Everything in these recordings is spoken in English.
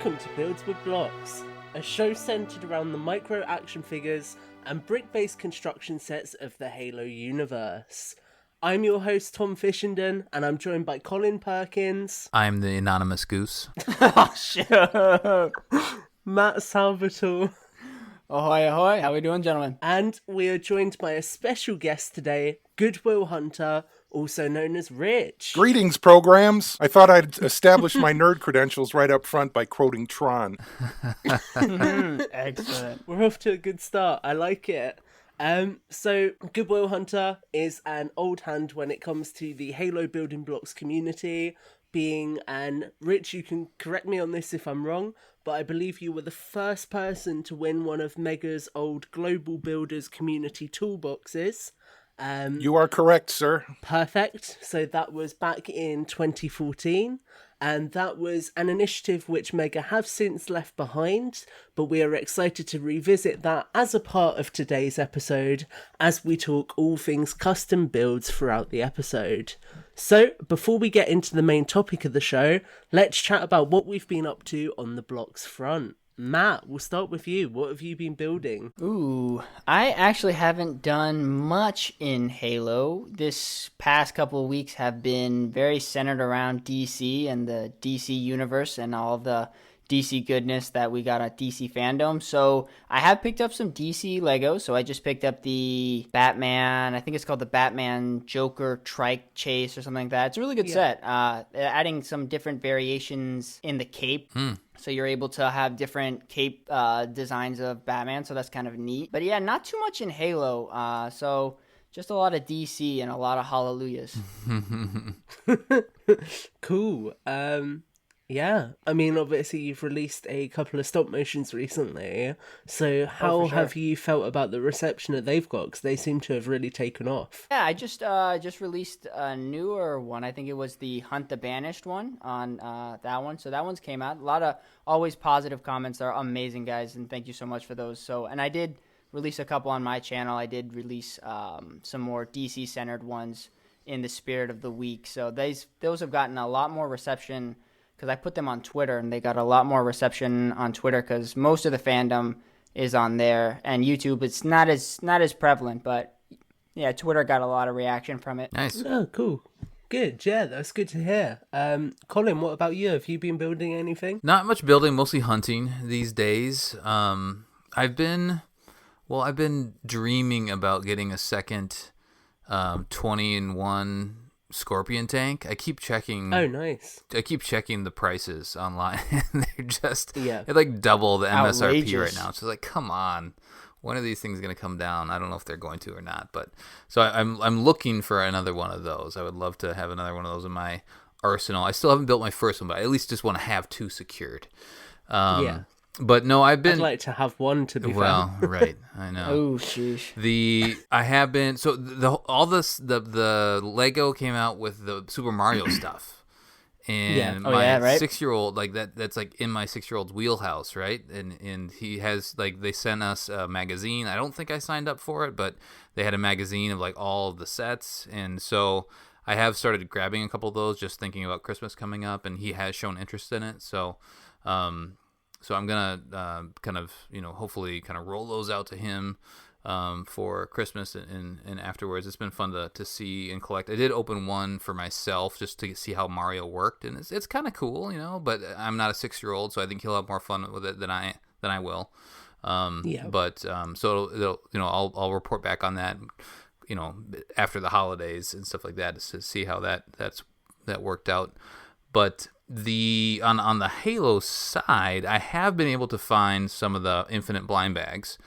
Welcome to Builds with Blocks, a show centered around the micro action figures and brick-based construction sets of the Halo universe. I'm your host, Tom Fishenden, and I'm joined by Colin Perkins. I'm the anonymous goose. Oh, shit. Matt Salvatore. Ahoy, ahoy. How we doing, gentlemen? And we are joined by a special guest today, Goodwill Hunter, also known as Rich. Greetings, programs. I thought I'd establish my nerd credentials right up front by quoting Tron. Excellent. We're off to a good start. I like it. So Goodwill Hunter is an old hand when it comes to the Halo building blocks community, and Rich, you can correct me on this if I'm wrong, but I believe you were the first person to win one of Mega's old Global Builders community toolboxes. You are correct, sir. Perfect. So that was back in 2014, and that was an initiative which Mega have since left behind, but we are excited to revisit that as a part of today's episode as we talk all things custom builds throughout the episode. So before we get into the main topic of the show, let's chat about what we've been up to on the blocks front. Matt, we'll start with you. What have you been building? Ooh, I actually haven't done much in Halo. This past couple of weeks have been very centered around DC and the DC universe and all the DC goodness that we got at DC Fandom. So I have picked up some DC Legos. So I just picked up the Batman, I think it's called the Batman Joker Trike Chase or something like that. It's a really good set. Adding some different variations in the cape. So you're able to have different cape designs of Batman, so that's kind of neat. But yeah, not too much in Halo. So just a lot of DC and a lot of hallelujahs. Cool. Yeah, I mean, obviously you've released a couple of stop motions recently, so how have you felt about the reception that they've got? Because they seem to have really taken off. Yeah, I just released a newer one. I think it was the Hunt the Banished one on that one. So that one's came out. A lot of always positive comments. They're amazing, guys, and thank you so much for those. So, and I did release a couple on my channel. I did release some more DC-centered ones in the spirit of the week. So those have gotten a lot more reception, because I put them on Twitter, and they got a lot more reception on Twitter because most of the fandom is on there, and YouTube it's not as prevalent, but yeah, Twitter got a lot of reaction from it. Nice. Oh, cool. Good, yeah, that's good to hear. Colin, what about you? Have you been building anything? Not much building, mostly hunting these days. I've been dreaming about getting a second 20-in-1 Scorpion tank. I keep checking. Oh, nice. I keep checking the prices online. They're just they're like double the MSRP outrageous right now. So like, come on, when are these things going to come down? I don't know if they're going to or not. But so I'm looking for another one of those. I would love to have another one of those in my arsenal. I still haven't built my first one, but I at least just want to have two secured. Yeah. But no, I've been. I'd like to have one, to be well, right. I know. Oh, sheesh. I have been, so the Lego came out with the Super Mario stuff, and my 6-year-old, like that's like in my 6-year-old's wheelhouse, right? And he has, like, they sent us a magazine. I don't think I signed up for it, but they had a magazine of like all of the sets, and so I have started grabbing a couple of those, just thinking about Christmas coming up, and he has shown interest in it, so I'm gonna kind of, hopefully kind of roll those out to him for Christmas and afterwards. It's been fun to see and collect. I did open one for myself just to see how Mario worked, and it's kind of cool, But I'm not a 6-year-old, so I think he'll have more fun with it than I will. But so it'll, I'll report back on that, after the holidays and stuff like that, to see how that worked out. But on the Halo side, I have been able to find some of the infinite blind bags,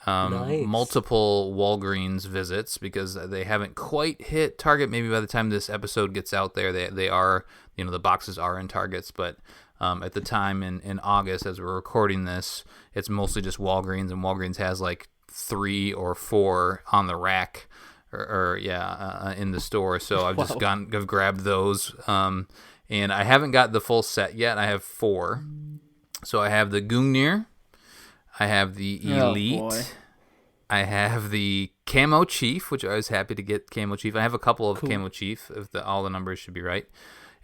Nice. multiple Walgreens visits, because they haven't quite hit Target. Maybe by the time this episode gets out there, they are, the boxes are in Targets, but at the time in August, as we're recording this, it's mostly just Walgreens, and Walgreens has like 3 or 4 on the rack in the store. So I've just I've grabbed those. And I haven't got the full set yet. I have 4. So I have the Gungnir, I have the Elite, I have the Camo Chief, which I was happy to get Camo Chief. I have a couple of Camo Chief, if all the numbers should be right.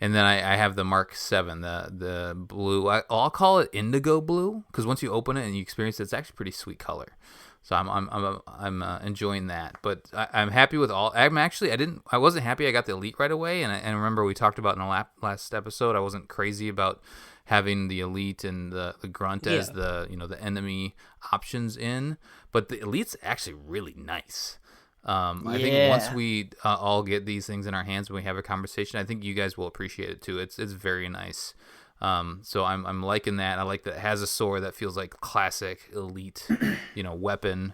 And then I have the Mark 7, the blue. I'll call it indigo blue, because once you open it and you experience it, it's actually a pretty sweet color. So I'm enjoying that. But I'm happy with all. I wasn't happy I got the Elite right away. And I remember we talked about in the last episode, I wasn't crazy about having the Elite and the Grunt as the enemy options in. But the Elite's actually really nice. I think once we all get these things in our hands and we have a conversation, I think you guys will appreciate it too. It's very nice. So I'm liking that. I like that it has a sword that feels like classic Elite, weapon.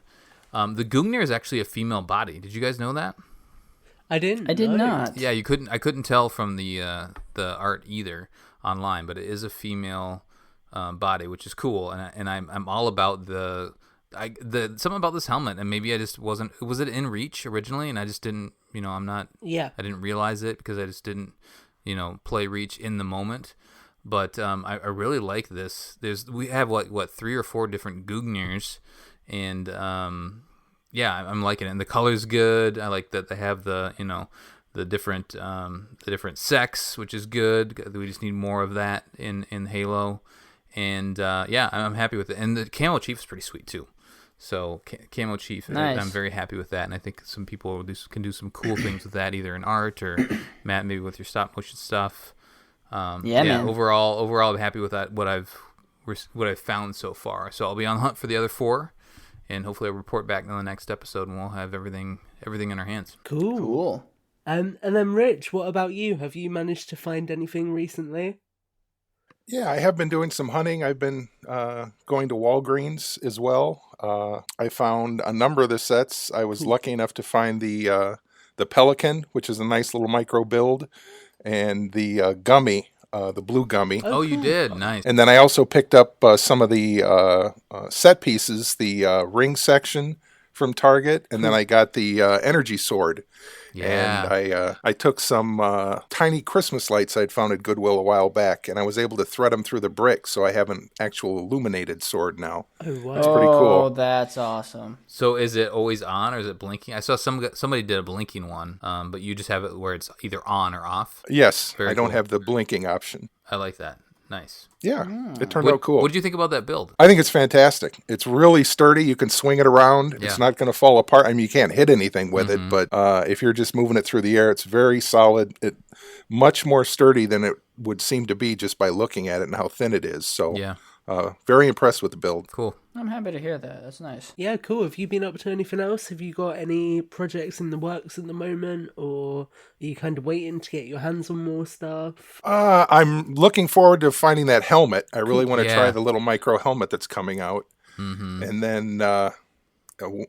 The Gungnir is actually a female body. Did you guys know that? I did not. Yeah, I couldn't tell from the art either online, but it is a female body, which is cool. And I'm all about something about this helmet, and maybe I just wasn't. Was it in reach originally, and I just didn't. I didn't realize it because I just didn't, play reach in the moment. But I really like this. We have what 3 or 4 different Gugnirs, and I'm liking it. And the color's good. I like that they have the different sex, which is good. We just need more of that in Halo. And I'm happy with it. And the Camo Chief is pretty sweet too. So Camo Chief, nice. I'm very happy with that, and I think some people can do some cool things with that, either in art or Matt, maybe with your stop motion stuff. Man. Overall, I'm happy with that. What I've found so far. So I'll be on the hunt for the other 4, and hopefully I'll report back in the next episode, and we'll have everything in our hands. Cool. And then Rich, what about you? Have you managed to find anything recently? Yeah, I have been doing some hunting. I've been going to Walgreens as well. I found a number of the sets. I was lucky enough to find the Pelican, which is a nice little micro build, and the Gummy, the blue Gummy. Oh, you did? Nice. And then I also picked up some of the set pieces, the ring section from Target, and then I got the energy sword. Yeah. And I took some tiny Christmas lights I'd found at Goodwill a while back, and I was able to thread them through the brick, so I have an actual illuminated sword now. Oh, wow. It's pretty cool. Oh, that's awesome. So is it always on, or is it blinking? I saw somebody did a blinking one, but you just have it where it's either on or off? Yes, Very I don't cool. have the blinking option. I like that. Nice. Yeah, it turned out cool. What did you think about that build? I think it's fantastic. It's really sturdy. You can swing it around. Yeah. It's not going to fall apart. I mean, you can't hit anything with it, but if you're just moving it through the air, it's very solid. Much more sturdy than it would seem to be just by looking at it and how thin it is. So, very impressed with the build. Cool. I'm happy to hear that. That's nice. Yeah, cool. Have you been up to anything else? Have you got any projects in the works at the moment, or are you kind of waiting to get your hands on more stuff? I'm looking forward to finding that helmet. I really want to try the little micro helmet that's coming out. Mm-hmm. And then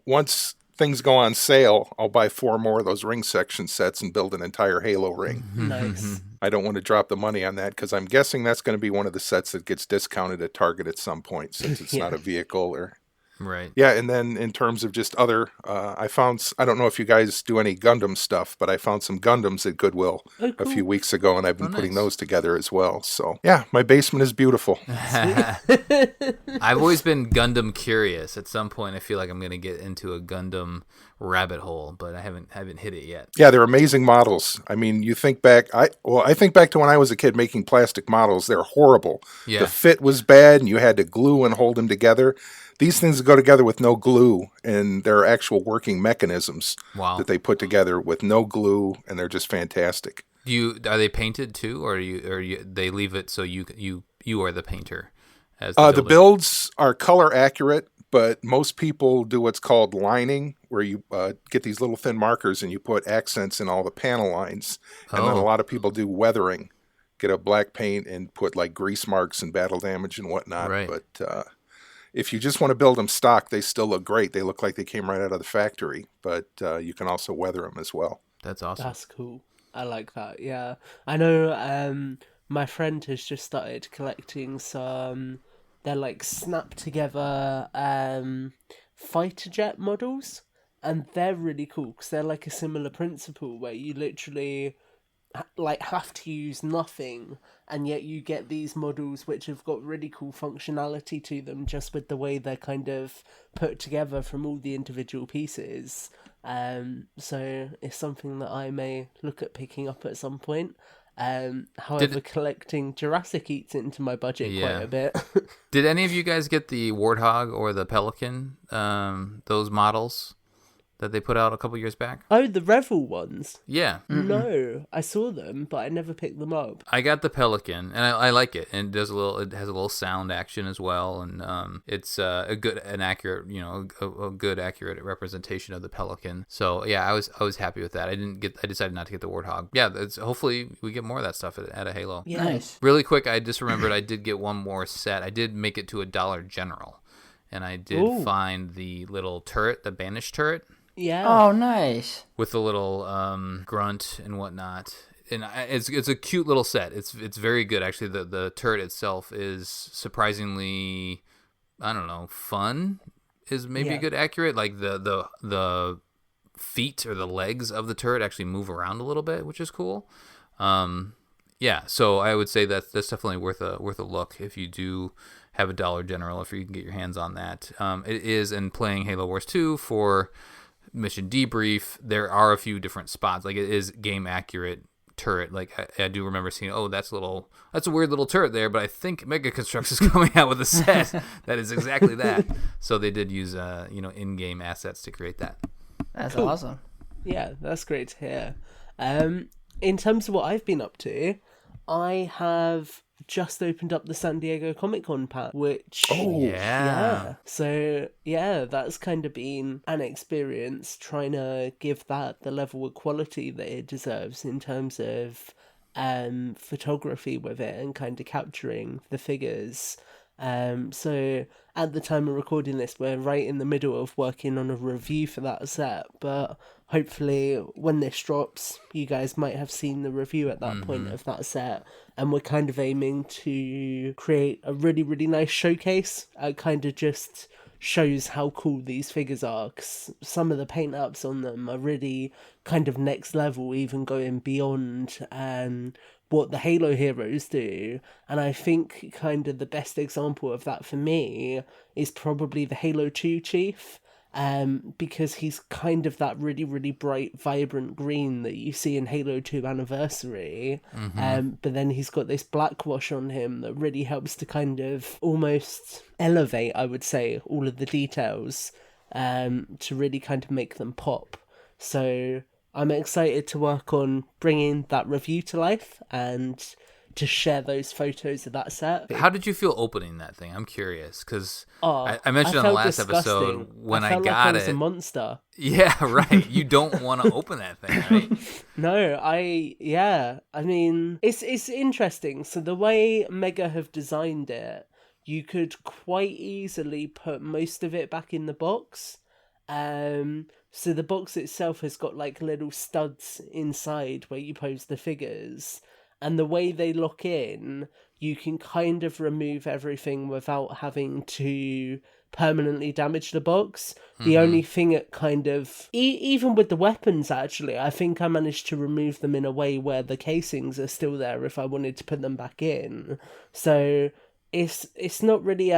once things go on sale, I'll buy 4 more of those ring section sets and build an entire Halo ring. Nice. I don't want to drop the money on that because I'm guessing that's going to be one of the sets that gets discounted at Target at some point, since it's not a vehicle or... Right. Yeah, and then in terms of just other, I don't know if you guys do any Gundam stuff, but I found some Gundams at Goodwill a few weeks ago, and I've been putting those together as well. So, yeah, my basement is beautiful. I've always been Gundam curious. At some point, I feel like I'm going to get into a Gundam rabbit hole, but I haven't hit it yet. Yeah, they're amazing models. I mean, you think back, I think back to when I was a kid making plastic models. They're horrible. Yeah. The fit was bad, and you had to glue and hold them together. These things go together with no glue, and they're actual working mechanisms that they put together with no glue, and they're just fantastic. Are they painted too, or they leave it so you are the painter? As the builds are color accurate, but most people do what's called lining, where you get these little thin markers and you put accents in all the panel lines, and then a lot of people do weathering, get a black paint and put like grease marks and battle damage and whatnot. Right. But if you just want to build them stock, they still look great. They look like they came right out of the factory, but you can also weather them as well. That's awesome. That's cool. I like that, yeah. I know my friend has just started collecting some, they're like snap-together fighter jet models, and they're really cool because they're like a similar principle where you literally like have to use nothing, and yet you get these models which have got really cool functionality to them just with the way they're kind of put together from all the individual pieces. So it's something that I may look at picking up at some point. However, collecting Jurassic eats into my budget quite a bit. Did any of you guys get the Warthog or the Pelican, those models that they put out a couple years back? Oh, the Revel ones? Yeah. No, I saw them, but I never picked them up. I got the Pelican, and I like it. And it has a little sound action as well, and it's a good accurate representation of the Pelican. So yeah, I was happy with that. I decided not to get the Warthog. Yeah, hopefully we get more of that stuff at a Halo. Yeah. Nice. Really quick, I just remembered I did get one more set. I did make it to a Dollar General, and I did find the little turret, the Banish turret. Yeah. Oh, nice. With the little grunt and whatnot, and it's a cute little set. It's very good actually. The turret itself is surprisingly, I don't know, fun is maybe a good accurate. Like the feet or the legs of the turret actually move around a little bit, which is cool. Yeah, so I would say that's definitely worth a look if you do have a Dollar General, if you can get your hands on that. It is, in playing Halo Wars 2 for mission debrief, there are a few different spots. Like, it is game accurate turret. Like, I do remember seeing, that's a weird little turret there, but I think Mega Construx is coming out with a set that is exactly that. So they did use in-game assets to create that. That's cool. Awesome. Yeah, that's great to hear. In terms of what I've been up to, I have just opened up the San Diego Comic-Con pack, which... Oh, yeah. So, yeah, that's kind of been an experience trying to give that the level of quality that it deserves in terms of photography with it and kind of capturing the figures. So at the time of recording this, we're right in the middle of working on a review for that set, but hopefully when this drops, you guys might have seen the review at that point of that set, and we're kind of aiming to create a really, really nice showcase. It kind of just shows how cool these figures are, 'cause some of the paint ups on them are really kind of next level, even going beyond what the Halo heroes do. And I think kind of the best example of that for me is probably the Halo 2 Chief, because he's kind of that really, really bright, vibrant green that you see in Halo 2 Anniversary. But then he's got this black wash on him that really helps to kind of almost elevate, I would say, all of the details, to really kind of make them pop. So I'm excited to work on bringing that review to life and to share those photos of that set. How did you feel opening that thing? I'm curious, because I mentioned on the last episode when I got like I was a monster. Yeah, right. You don't want to open that thing, right? No, I mean, it's interesting. So the way Mega have designed it, you could quite easily put most of it back in the box. So the box itself has got like little studs inside where you pose the figures, and the way they lock in, you can kind of remove everything without having to permanently damage the box. The only thing it kind of, even with the weapons actually, I think I managed to remove them in a way where the casings are still there if I wanted to put them back in. So it's not really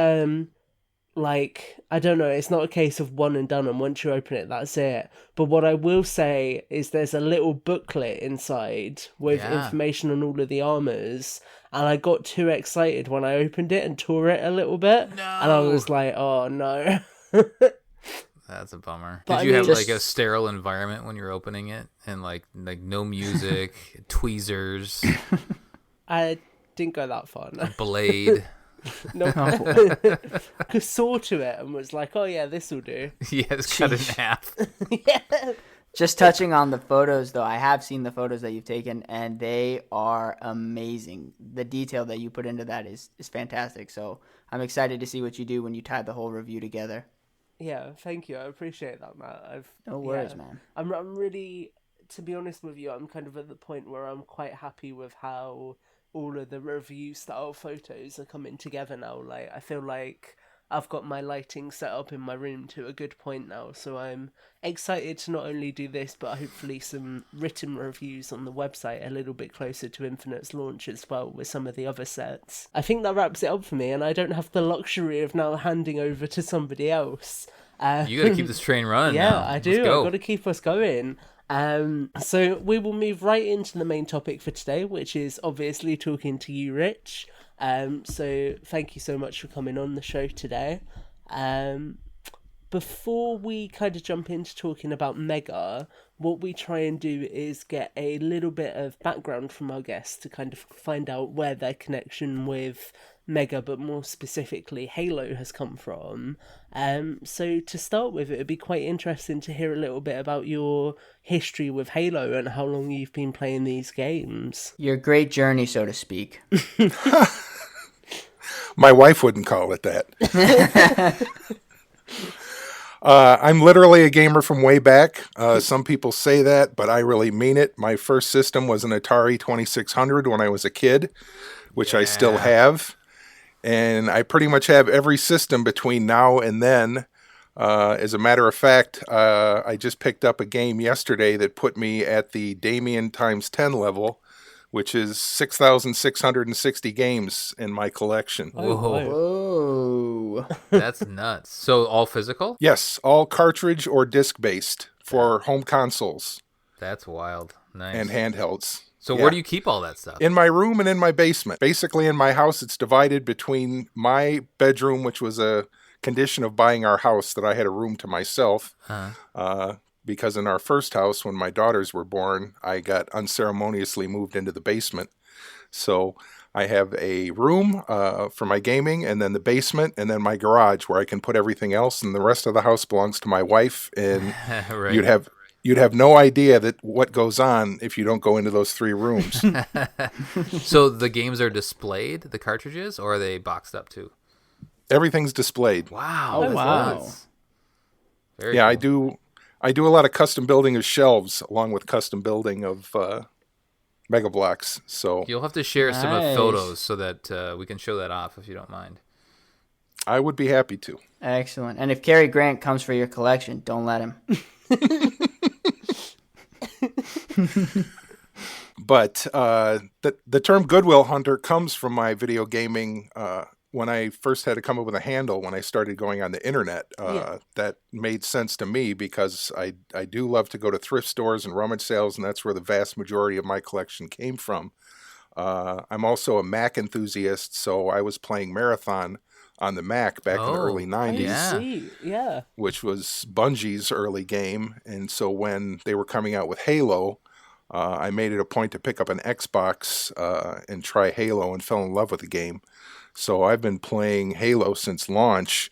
like, I don't know, it's not a case of one and done, and once you open it, that's it. But what I will say is there's a little booklet inside with information on all of the armors, and I got too excited when I opened it and tore it a little bit. No. And I was like, oh no. That's a bummer. But Did you have like a sterile environment when you're opening it, and like no music, tweezers? I didn't go that far, no. A blade. No, because saw to it and was like, oh yeah, this will do. Yeah, it's cut in half. Yeah. Just touching on the photos, though, I have seen the photos that you've taken, and they are amazing. The detail that you put into that is fantastic. So I'm excited to see what you do when you tie the whole review together. Yeah, thank you. I appreciate that, Matt. No worries, man. I'm really, to be honest with you, I'm kind of at the point where I'm quite happy with how all of the review style photos are coming together now. Like, I feel like I've got my lighting set up in my room to a good point now, so I'm excited to not only do this, but hopefully some written reviews on the website a little bit closer to Infinite's launch as well with some of the other sets. I think that wraps it up for me, and I don't have the luxury of now handing over to somebody else. You gotta keep this train running. Yeah, now. I do. I've got to keep us going. So we will move right into the main topic for today, which is obviously talking to you, Rich. So thank you so much for coming on the show today. Before we kind of jump into talking about Mega, what we try and do is get a little bit of background from our guests to kind of find out where their connection with Mega, but more specifically Halo, has come from. So to start with, it would be quite interesting to hear a little bit about your history with Halo and how long you've been playing these games. Your great journey, so to speak. My wife wouldn't call it that. I'm literally a gamer from way back. Some people say that, but I really mean it. My first system was an Atari 2600 when I was a kid, which I still have. And I pretty much have every system between now and then. As a matter of fact, I just picked up a game yesterday that put me at the Damien times 10 level, which is 6,660 games in my collection. Whoa. That's nuts. So all physical? Yes, all cartridge or disc-based for home consoles. That's wild. Nice. And handhelds. So where do you keep all that stuff? In my room and in my basement. Basically, in my house, it's divided between my bedroom, which was a condition of buying our house, that I had a room to myself. Because in our first house, when my daughters were born, I got unceremoniously moved into the basement. So I have a room for my gaming, and then the basement, and then my garage where I can put everything else. And the rest of the house belongs to my wife. And Right. You'd have no idea that what goes on if you don't go into those three rooms. So the games are displayed, the cartridges, or are they boxed up too? Everything's displayed. Wow. Oh, wow. Nuts. Very Yeah, cool. I do a lot of custom building of shelves along with custom building of Mega Bloks. So You'll have to share some of Nice. photos so that we can show that off if you don't mind. I would be happy to. Excellent. And if Cary Grant comes for your collection, don't let him. But the term Goodwill Hunter comes from my video gaming. When I first had to come up with a handle when I started going on the internet, that made sense to me because I do love to go to thrift stores and rummage sales, and that's where the vast majority of my collection came from. I'm also a Mac enthusiast, so I was playing Marathon on the Mac back in the early 90s. Yeah. Yeah. Which was Bungie's early game. And so when they were coming out with Halo, I made it a point to pick up an Xbox and try Halo and fell in love with the game. So I've been playing Halo since launch.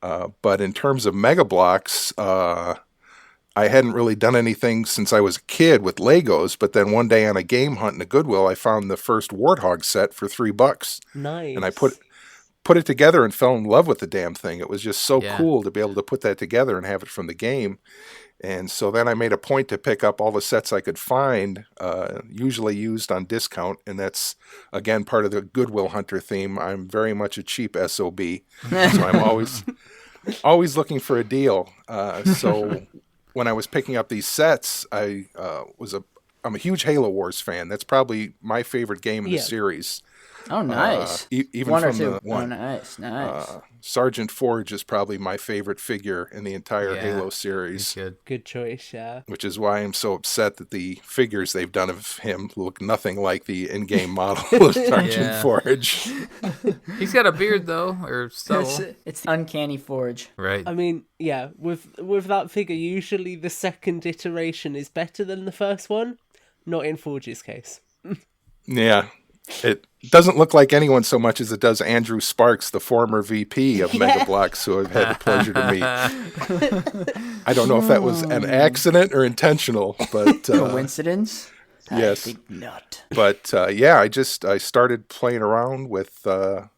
But in terms of Mega Bloks, I hadn't really done anything since I was a kid with Legos. But then one day on a game hunt in a Goodwill, I found the first Warthog set for $3. Nice. And I put it together and fell in love with the damn thing. It was just so cool to be able to put that together and have it from the game. And so then I made a point to pick up all the sets I could find, usually used on discount. And that's, again, part of the Goodwill Hunter theme. I'm very much a cheap SOB. So I'm always looking for a deal. So when I was picking up these sets, I'm a huge Halo Wars fan. That's probably my favorite game in the series. Oh, nice. Even one from or two. the one. Oh, nice. Sergeant Forge is probably my favorite figure in the entire Halo series. Good choice, yeah. Which is why I'm so upset that the figures they've done of him look nothing like the in-game model of Sergeant Forge. He's got a beard, though, or so. It's the uncanny Forge. Right. I mean, yeah, with that figure, usually the second iteration is better than the first one. Not in Forge's case. Yeah. It doesn't look like anyone so much as it does Andrew Sparks, the former VP of Mega Bloks, who I've had the pleasure to meet. I don't know if that was an accident or intentional, but coincidence. Yes, I think not. But I started playing around with the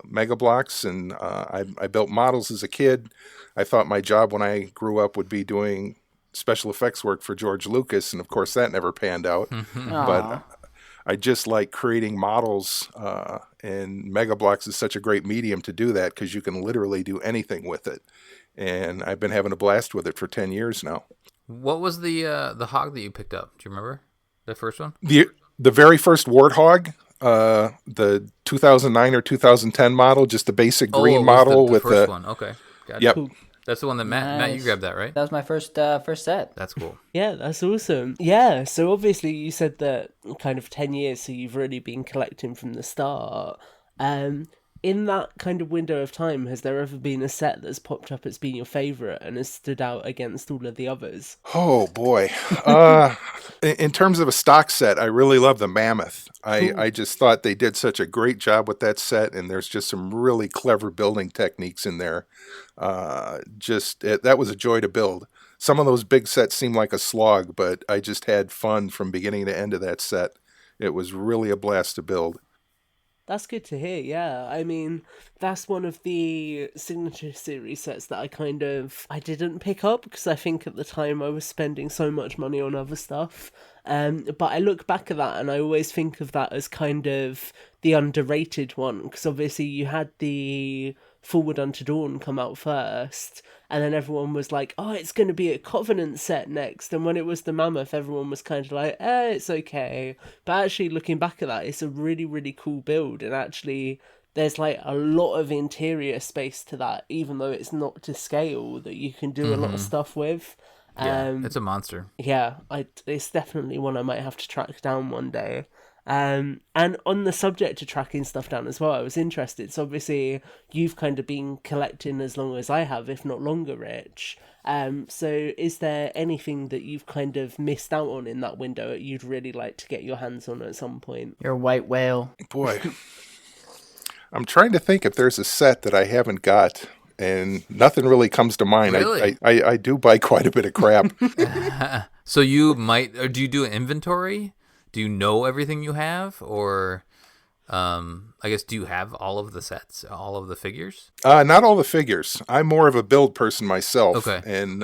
Mega Bloks, and I built models as a kid. I thought my job when I grew up would be doing special effects work for George Lucas, and of course that never panned out. But I just like creating models, and Mega Bloks is such a great medium to do that because you can literally do anything with it. And I've been having a blast with it for 10 years now. What was the hog that you picked up? Do you remember the first one? The very first Warthog, the 2009 or 2010 model, just the basic green model the with first the one. Okay, gotcha. Yep. Cool. That's the one that Matt, you grabbed that, right? That was my first set. That's cool. Yeah, that's awesome. Yeah, so obviously you said that kind of 10 years, so you've really been collecting from the start. In that kind of window of time, has there ever been a set that's popped up as being your favourite and has stood out against all of the others? Oh, boy. In terms of a stock set, I really love the Mammoth. I just thought they did such a great job with that set, and there's just some really clever building techniques in there. That was a joy to build. Some of those big sets seemed like a slog, but I just had fun from beginning to end of that set. It was really a blast to build. That's good to hear, yeah. I mean, that's one of the signature series sets that I didn't pick up because I think at the time I was spending so much money on other stuff. But I look back at that and I always think of that as kind of the underrated one, because obviously you had the Forward Unto Dawn come out first, and then everyone was like, oh, it's going to be a Covenant set next, and when it was the Mammoth, everyone was kind of like, it's okay. But actually looking back at that, it's a really, really cool build, and actually there's like a lot of interior space to that, even though it's not to scale, that you can do a lot of stuff with. Yeah, it's a monster. Yeah, it's definitely one I might have to track down one day. And on the subject of tracking stuff down as well, I was interested. So obviously you've kind of been collecting as long as I have, if not longer, Rich. So is there anything that you've kind of missed out on in that window that you'd really like to get your hands on at some point? Your white whale. Boy, I'm trying to think if there's a set that I haven't got, and nothing really comes to mind. Really? I do buy quite a bit of crap. So you might, or do you do an inventory? Do you know everything you have, or I guess do you have all of the sets, all of the figures? Not all the figures. I'm more of a build person myself. Okay. And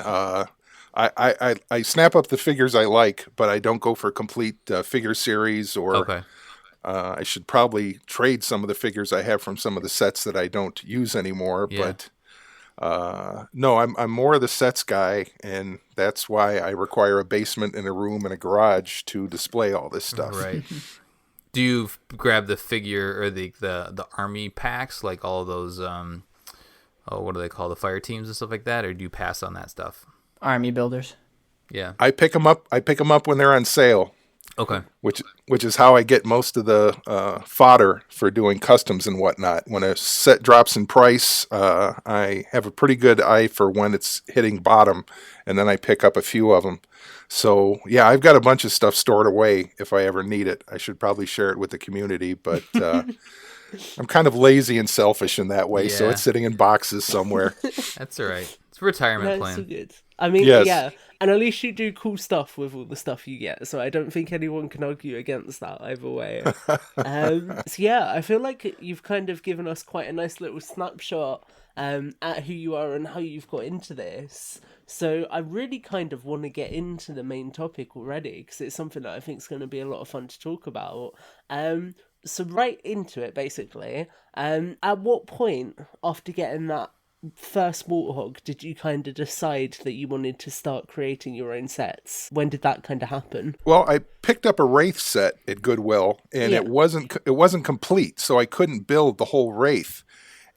I snap up the figures I like, but I don't go for complete figure series, or okay. I should probably trade some of the figures I have from some of the sets that I don't use anymore. Yeah. But no, I'm more of the sets guy, and that's why I require a basement and a room and a garage to display all this stuff. Right. Do you grab the figure or the army packs, like all of those what do they call, the fire teams and stuff like that, or do you pass on that stuff? Army builders. Yeah. I pick them up when they're on sale. Okay. Which is how I get most of the fodder for doing customs and whatnot. When a set drops in price, I have a pretty good eye for when it's hitting bottom, and then I pick up a few of them. So, yeah, I've got a bunch of stuff stored away if I ever need it. I should probably share it with the community, but I'm kind of lazy and selfish in that way, so it's sitting in boxes somewhere. That's all right. It's a retirement plan. So good. I mean, yes. Yeah. And at least you do cool stuff with all the stuff you get, so I don't think anyone can argue against that either way. So yeah, I feel like you've kind of given us quite a nice little snapshot at who you are and how you've got into this. So I really kind of want to get into the main topic already, because it's something that I think is going to be a lot of fun to talk about. So right into it, basically. At what point, after getting that first Warthog, did you kind of decide that you wanted to start creating your own sets? When did that kind of happen? Well, I picked up a Wraith set at Goodwill, and it wasn't complete, so I couldn't build the whole Wraith.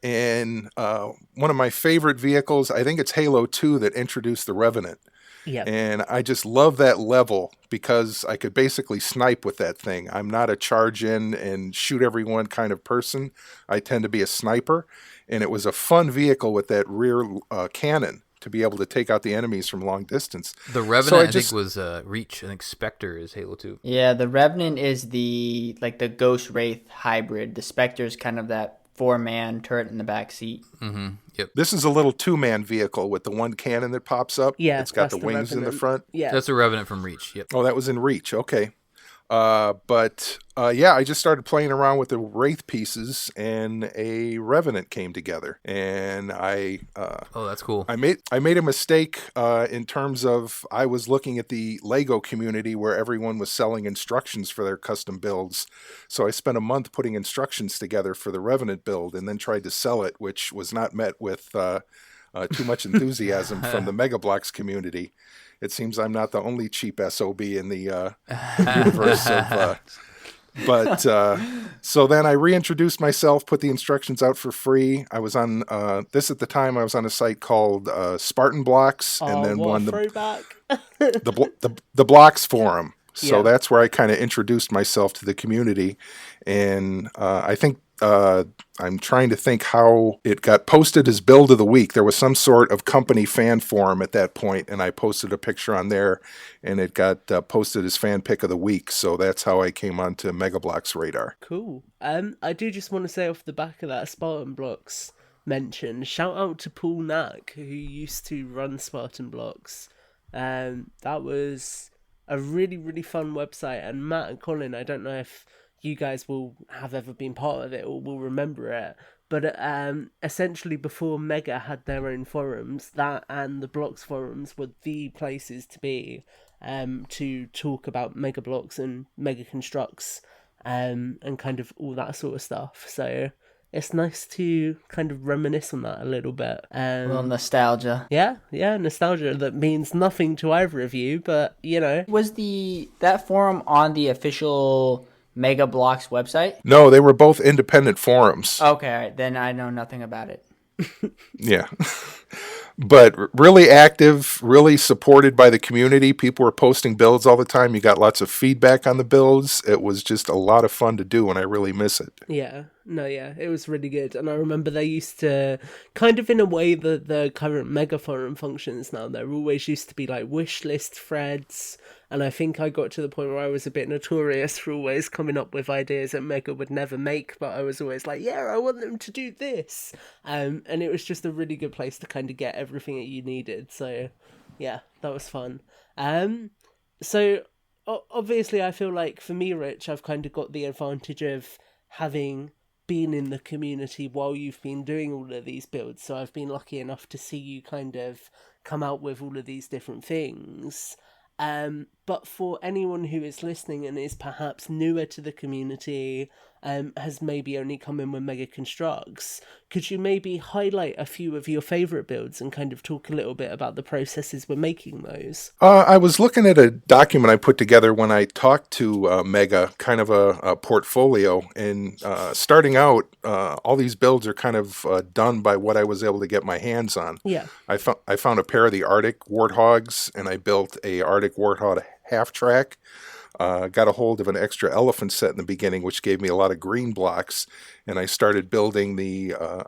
And one of my favorite vehicles, I think it's Halo 2, that introduced the Revenant. Yeah. And I just love that level because I could basically snipe with that thing. I'm not a charge in and shoot everyone kind of person. I tend to be a sniper. And it was a fun vehicle with that rear cannon to be able to take out the enemies from long distance. The Revenant, I think, was Reach. I think Spectre is Halo 2. Yeah, the Revenant is the Ghost Wraith hybrid. The Spectre is kind of that 4-man turret in the back seat. Mm-hmm. Yep. This is a little 2-man vehicle with the one cannon that pops up. Yeah, it's got the wings in the front. Yeah, that's a Revenant from Reach. Yep. Oh, that was in Reach. Okay. Yeah, I just started playing around with the Wraith pieces, and a Revenant came together, and oh, that's cool. I made a mistake in terms of I was looking at the Lego community where everyone was selling instructions for their custom builds. So I spent a month putting instructions together for the Revenant build, and then tried to sell it, which was not met with too much enthusiasm from the Mega Bloks community. It seems I'm not the only cheap SOB in the universe But so then I reintroduced myself, put the instructions out for free. I was on this at the time. I was on a site called Spartan Blocks, and then what won a throwback. the Blocks forum. So Yeah. that's where I kind of introduced myself to the community, and I think I'm trying to think how it got posted as build of the week. There was some sort of company fan forum at that point, and I posted a picture on there, and it got posted as fan pick of the week. So that's how I came onto Mega Bloks radar. Cool. I do just want to say off the back of that Spartan Blocks mention, shout out to Paul Knack, who used to run Spartan Blocks. That was a really, really fun website. And Matt and Colin, I don't know if you guys will have ever been part of it or will remember it, but essentially before Mega had their own forums, that and the Blocks forums were the places to be to talk about Mega Bloks and Mega Construx and kind of all that sort of stuff. So it's nice to kind of reminisce on that a little bit. A little nostalgia. Yeah, nostalgia that means nothing to either of you, but you know. Was that forum on the official Mega Bloks website? No, they were both independent forums. Okay, all right, then I know nothing about it. Yeah. But really active, really supported by the community. People were posting builds all the time. You got lots of feedback on the builds. It was just a lot of fun to do, and I really miss it. Yeah, it was really good. And I remember they used to, kind of in a way that the current Mega Forum functions now, there always used to be like wish list threads. And I think I got to the point where I was a bit notorious for always coming up with ideas that Mega would never make, but I was always like, yeah, I want them to do this. And it was just a really good place to kind of get everything that you needed. So, yeah, that was fun. So, obviously, I feel like for me, Rich, I've kind of got the advantage of having been in the community while you've been doing all of these builds. So I've been lucky enough to see you kind of come out with all of these different things. But for anyone who is listening and is perhaps newer to the community, has maybe only come in with Mega Construx, could you maybe highlight a few of your favourite builds and kind of talk a little bit about the processes we're making those? I was looking at a document I put together when I talked to Mega, kind of a portfolio, and starting out, all these builds are kind of done by what I was able to get my hands on. Yeah. I found a pair of the Arctic Warthogs, and I built a Arctic Warthog half track. Got a hold of an extra elephant set in the beginning, which gave me a lot of green blocks, and I started building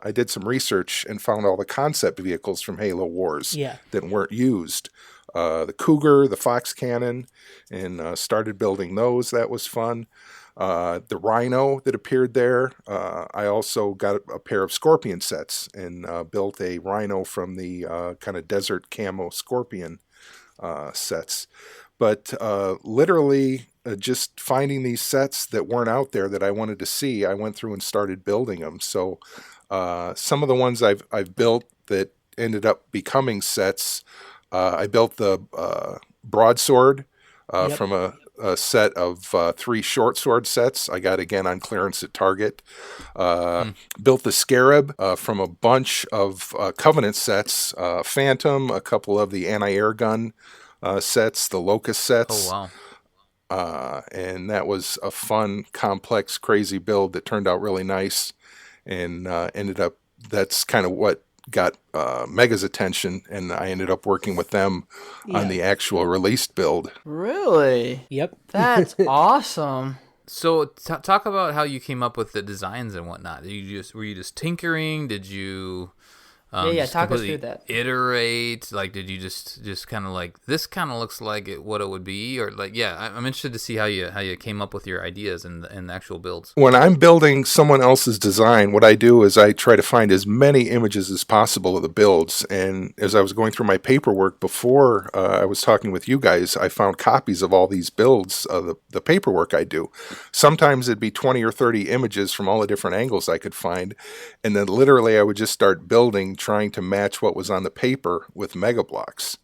I did some research and found all the concept vehicles from Halo Wars that weren't used. The Cougar, the Fox Cannon, and started building those. That was fun. The Rhino that appeared there. I also got a pair of Scorpion sets and built a Rhino from the kind of desert camo Scorpion sets. But literally just finding these sets that weren't out there that I wanted to see, I went through and started building them. So some of the ones I've built that ended up becoming sets, I built the broadsword from a set of 3 short sword sets I got again on clearance at Target. Built the Scarab from a bunch of Covenant sets, Phantom, a couple of the anti-air gun sets, the Locust sets. Oh, wow. And that was a fun, complex, crazy build that turned out really nice, and ended up, that's kind of what got Mega's attention, and I ended up working with them on the actual released build. Really? Yep. That's awesome. So talk about how you came up with the designs and whatnot. Were you just tinkering? Did you talk us through that. Iterate? Like, did you just kind of like, this kind of looks like what it would be, or like, I'm interested to see how you came up with your ideas and the actual builds. When I'm building someone else's design, what I do is I try to find as many images as possible of the builds. And as I was going through my paperwork before I was talking with you guys, I found copies of all these builds, the paperwork I do. Sometimes it'd be 20 or 30 images from all the different angles I could find, and then literally I would just start building, trying to match what was on the paper with Mega Bloks.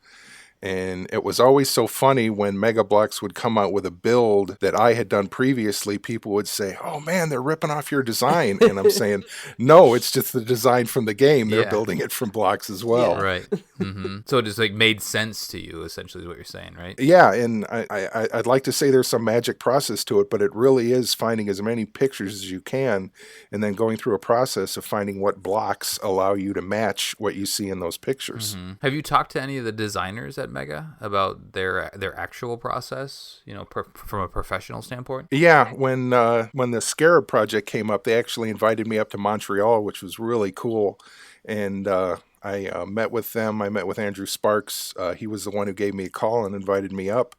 And it was always so funny when Mega Bloks would come out with a build that I had done previously. People would say, "Oh man, they're ripping off your design," and I'm saying, "No, it's just the design from the game. They're building it from blocks as well." Yeah. Right. Mm-hmm. So it just like made sense to you, essentially, is what you're saying, right? Yeah, and I'd like to say there's some magic process to it, but it really is finding as many pictures as you can, and then going through a process of finding what blocks allow you to match what you see in those pictures. Mm-hmm. Have you talked to any of the designers at Mega about their actual process, from a professional standpoint? Yeah, when the Scarab project came up, they actually invited me up to Montreal, which was really cool, and I met with them. I met with Andrew Sparks. He was the one who gave me a call and invited me up.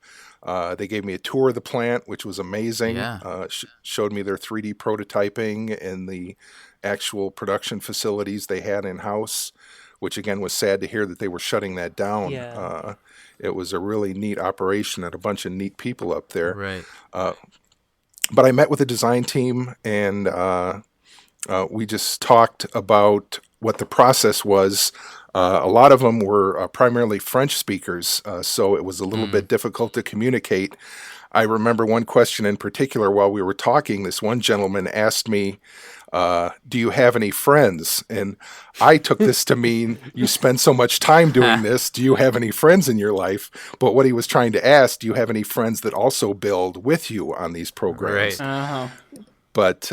They gave me a tour of the plant, which was amazing. Yeah. Showed me their 3D prototyping and the actual production facilities they had in-house, which again was sad to hear that they were shutting that down. Yeah. It was a really neat operation and a bunch of neat people up there. Right. But I met with the design team, and we just talked about what the process was. A lot of them were primarily French speakers, so it was a little bit difficult to communicate. I remember one question in particular while we were talking. This one gentleman asked me, "Do you have any friends?" And I took this to mean, you spend so much time doing this, do you have any friends in your life? But what he was trying to ask, do you have any friends that also build with you on these programs? Right. Uh-huh. But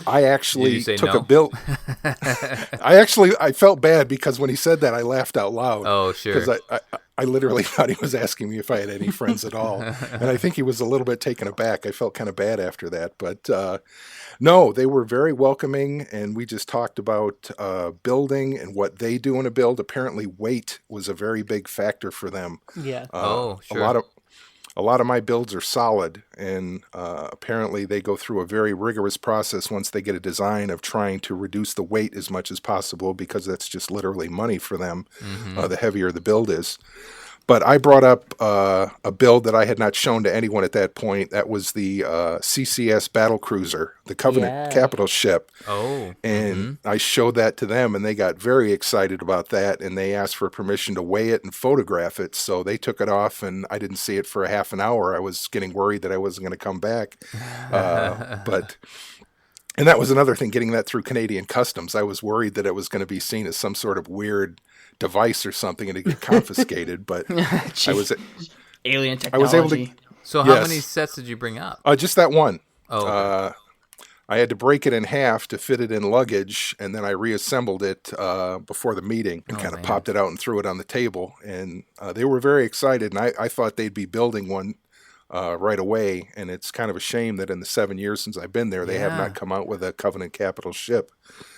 I actually took a build. I felt bad because when he said that, I laughed out loud. Oh, sure. Because I literally thought he was asking me if I had any friends at all. And I think he was a little bit taken aback. I felt kind of bad after that. But no, they were very welcoming. And we just talked about building and what they do in a build. Apparently, weight was a very big factor for them. Yeah. Sure. A lot of my builds are solid, and apparently they go through a very rigorous process once they get a design of trying to reduce the weight as much as possible, because that's just literally money for them, the heavier the build is. But I brought up a build that I had not shown to anyone at that point. That was the CCS Battlecruiser, the Covenant capital ship. Oh. And I showed that to them, and they got very excited about that, and they asked for permission to weigh it and photograph it. So they took it off, and I didn't see it for a half an hour. I was getting worried that I wasn't going to come back. And that was another thing, getting that through Canadian Customs. I was worried that it was going to be seen as some sort of weird device or something and to get confiscated, but I was alien technology. I was able to. So how many sets did you bring up? Just that one. Oh, okay. I had to break it in half to fit it in luggage, and then I reassembled it before the meeting and kind of popped it out and threw it on the table. And they were very excited, and I thought they'd be building one right away. And it's kind of a shame that in the 7 years since I've been there, they have not come out with a Covenant capital ship.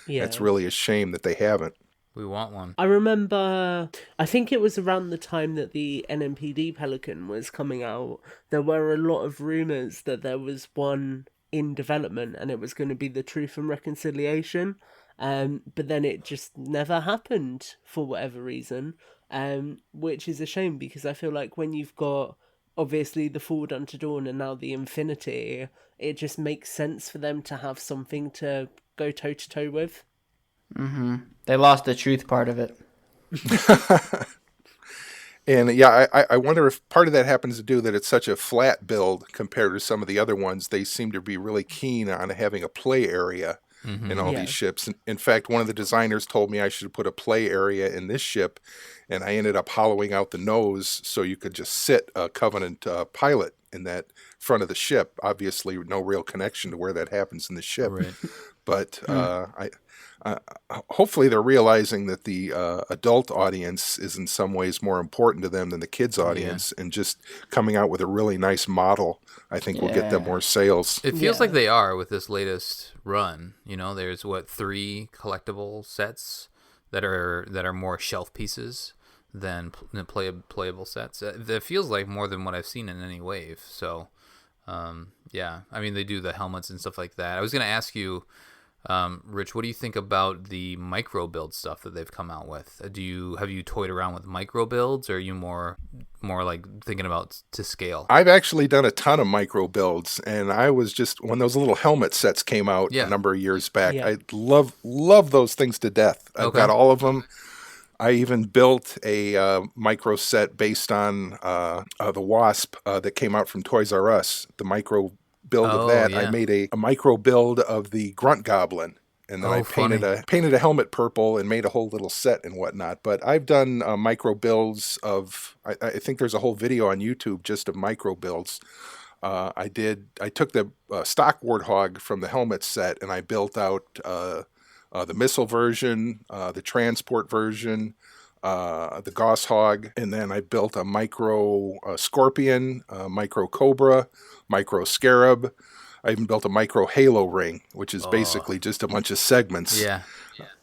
Yeah. It's really a shame that they haven't. We want one. I remember, I think it was around the time that the NMPD Pelican was coming out, there were a lot of rumours that there was one in development and it was going to be the Truth and Reconciliation, but then it just never happened for whatever reason, which is a shame, because I feel like when you've got obviously the Forward Unto Dawn and now the Infinity, it just makes sense for them to have something to go toe-to-toe with. Mm-hmm. They lost the truth part of it. And yeah, I wonder if part of that happens to do that it's such a flat build compared to some of the other ones. They seem to be really keen on having a play area in all these ships. In fact, one of the designers told me I should put a play area in this ship, and I ended up hollowing out the nose so you could just sit a Covenant pilot in that front of the ship. Obviously, no real connection to where that happens in the ship. Right. But hopefully they're realizing that the adult audience is in some ways more important to them than the kids audience, and just coming out with a really nice model, I think will get them more sales. It feels like they are with this latest run. There's 3 collectible sets that are more shelf pieces than playable sets. It feels like more than what I've seen in any wave. So, I mean, they do the helmets and stuff like that. I was going to ask you, Rich, what do you think about the micro build stuff that they've come out with? Have you toyed around with micro builds, or are you more like thinking about to scale? I've actually done a ton of micro builds, and I was just, when those little helmet sets came out a number of years back, I love those things to death. I've got all of them. I even built a micro set based on the Wasp that came out from Toys R Us. The micro build of that. Yeah. I made a micro build of the Grunt Goblin. And then I painted a helmet purple and made a whole little set and whatnot. But I've done micro builds of, I think there's a whole video on YouTube just of micro builds. I took the stock Warthog from the helmet set and I built out the missile version, the transport version, the Gauss Hog, and then I built a micro Scorpion, micro Cobra, micro Scarab. I even built a micro Halo ring, which is basically just a bunch of segments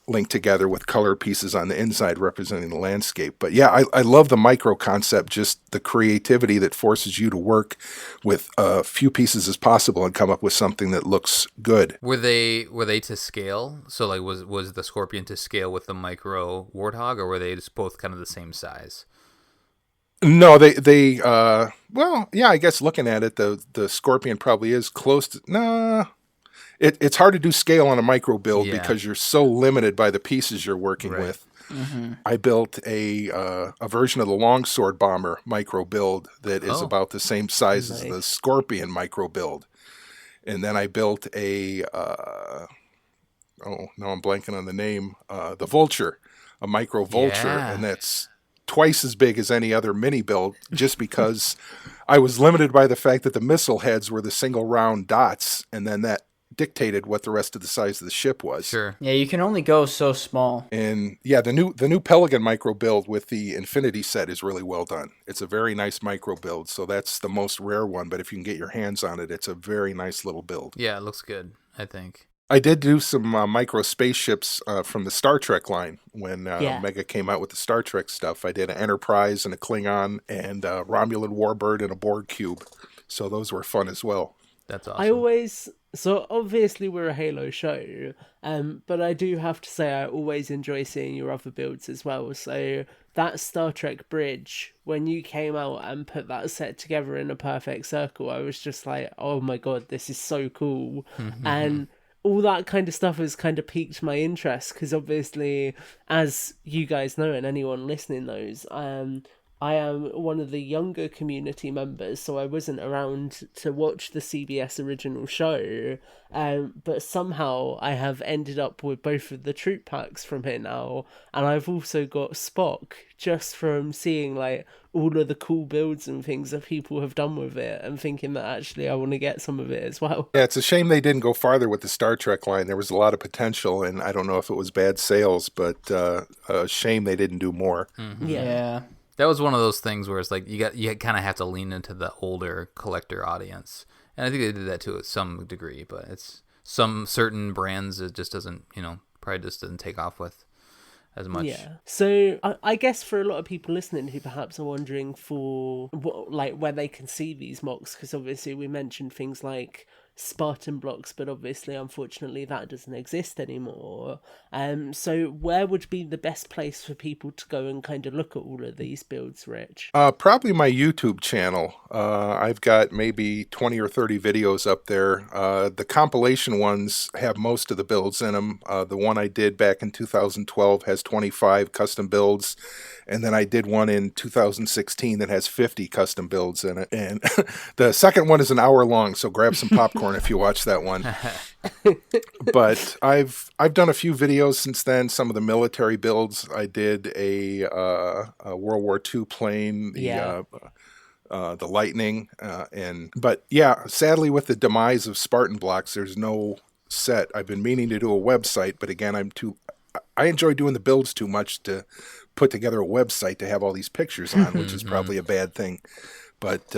linked together with color pieces on the inside representing the landscape. But yeah, I love the micro concept, just the creativity that forces you to work with a few pieces as possible and come up with something that looks good. Were they to scale? So like was the Scorpion to scale with the micro Warthog, or were they just both kind of the same size? No, they well, yeah, I guess looking at it, the Scorpion probably is close to, nah. It's hard to do scale on a micro build because you're so limited by the pieces you're working with. Mm-hmm. I built a version of the Longsword Bomber micro build that is about the same size as the Scorpion micro build. And then I built a, now I'm blanking on the name, the Vulture, a micro Vulture, and that's twice as big as any other mini build just because I was limited by the fact that the missile heads were the single round dots, and then that dictated what the rest of the size of the ship was. Sure. Yeah, you can only go so small. And yeah, the new Pelican micro build with the Infinity set is really well done. It's a very nice micro build, so that's the most rare one, but if you can get your hands on it, it's a very nice little build. Yeah, it looks good, I think. I did do some micro spaceships from the Star Trek line when Mega came out with the Star Trek stuff. I did an Enterprise and a Klingon and a Romulan Warbird and a Borg Cube. So those were fun as well. That's awesome. So obviously we're a Halo show, but I do have to say I always enjoy seeing your other builds as well. So that Star Trek bridge, when you came out and put that set together in a perfect circle, I was just like, oh my god, this is so cool. And all that kind of stuff has kind of piqued my interest because obviously, as you guys know and anyone listening knows, I am one of the younger community members, so I wasn't around to watch the CBS original show, but somehow I have ended up with both of the troop packs from here now, and I've also got Spock just from seeing like all of the cool builds and things that people have done with it and thinking that actually I want to get some of it as well. Yeah, it's a shame they didn't go farther with the Star Trek line. There was a lot of potential, and I don't know if it was bad sales, but a shame they didn't do more. Mm-hmm. Yeah. That was one of those things where it's like you kind of have to lean into the older collector audience, and I think they did that to some degree. But it's some certain brands it just doesn't, probably just doesn't take off with as much. Yeah. So I guess for a lot of people listening who perhaps are wondering for where they can see these mocks, because obviously we mentioned things like Spartan blocks, but obviously unfortunately that doesn't exist anymore. So where would be the best place for people to go and kind of look at all of these builds, Rich? Probably my YouTube channel. I've got maybe 20 or 30 videos up there. The compilation ones have most of the builds in them. The one I did back in 2012 has 25 custom builds, and then I did one in 2016 that has 50 custom builds in it. And the second one is an hour long, so grab some popcorn if you watch that one. But I've done a few videos since then. Some of the military builds. I did a World War II plane, the Lightning, but sadly with the demise of Spartan blocks, there's no set. I've been meaning to do a website, but again, I enjoy doing the builds too much to put together a website to have all these pictures on, which is probably a bad thing. But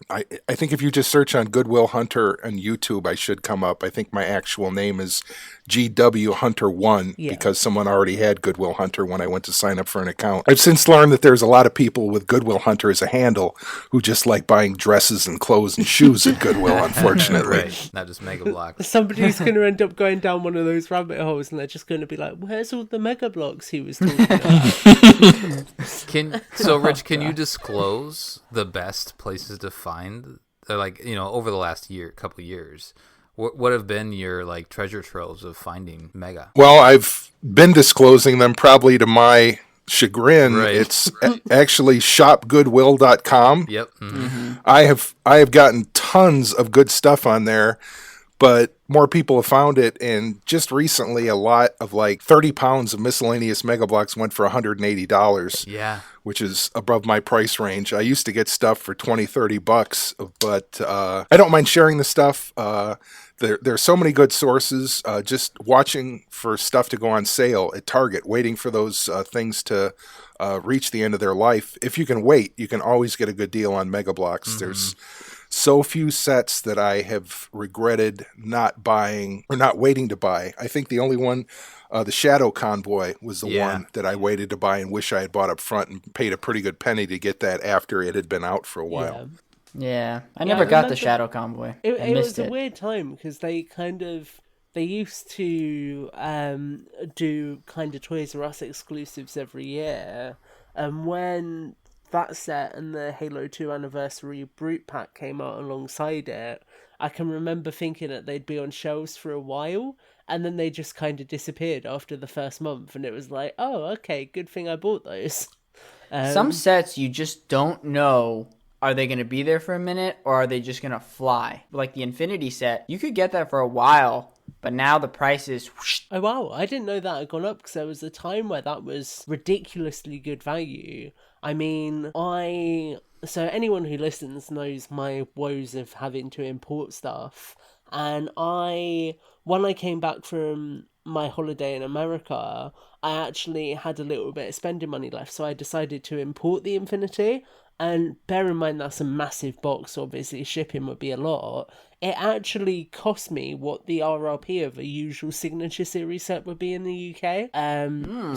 I think if you just search on Goodwill Hunter on YouTube, I should come up. I think my actual name is GW Hunter 1 because someone already had Goodwill Hunter when I went to sign up for an account. I've since learned that there's a lot of people with Goodwill Hunter as a handle who just like buying dresses and clothes and shoes at Goodwill, unfortunately. Right. Not just Mega Bloks. Somebody's going to end up going down one of those rabbit holes and they're just going to be like, where's all the Mega Bloks he was talking about? Rich, can you disclose the best places to find, over the last couple years, What have been your like treasure troves of finding Mega? Well, I've been disclosing them probably to my chagrin. Right. It's actually shopgoodwill.com. Yep. Mm-hmm. I have gotten tons of good stuff on there, but more people have found it, and just recently a lot of like 30 pounds of miscellaneous Mega Bloks went for $180. Yeah. Which is above my price range. I used to get stuff for $20-$30, but I don't mind sharing the stuff. There are so many good sources. Just watching for stuff to go on sale at Target, waiting for those things to reach the end of their life. If you can wait, you can always get a good deal on Mega Bloks. Mm-hmm. There's so few sets that I have regretted not buying or not waiting to buy. I think the only one, the Shadow Convoy, was the one that I waited to buy and wish I had bought up front and paid a pretty good penny to get that after it had been out for a while. Yeah, I never got the Shadow Convoy. It was a weird time because they used to do kind of Toys R Us exclusives every year, and when that set and the Halo 2 Anniversary Brute Pack came out alongside it, I can remember thinking that they'd be on shelves for a while, and then they just kind of disappeared after the first month, and it was like, oh, okay, good thing I bought those. Some sets you just don't know, are they going to be there for a minute, or are they just going to fly? Like the Infinity set, you could get that for a while, but now the price is... whoosh. Oh, wow, I didn't know that had gone up, because there was a time where that was ridiculously good value. I mean, so anyone who listens knows my woes of having to import stuff. And when I came back from my holiday in America, I actually had a little bit of spending money left. So I decided to import the Infinity. And bear in mind, that's a massive box. Obviously, shipping would be a lot. It actually cost me what the RRP of a usual Signature Series set would be in the UK.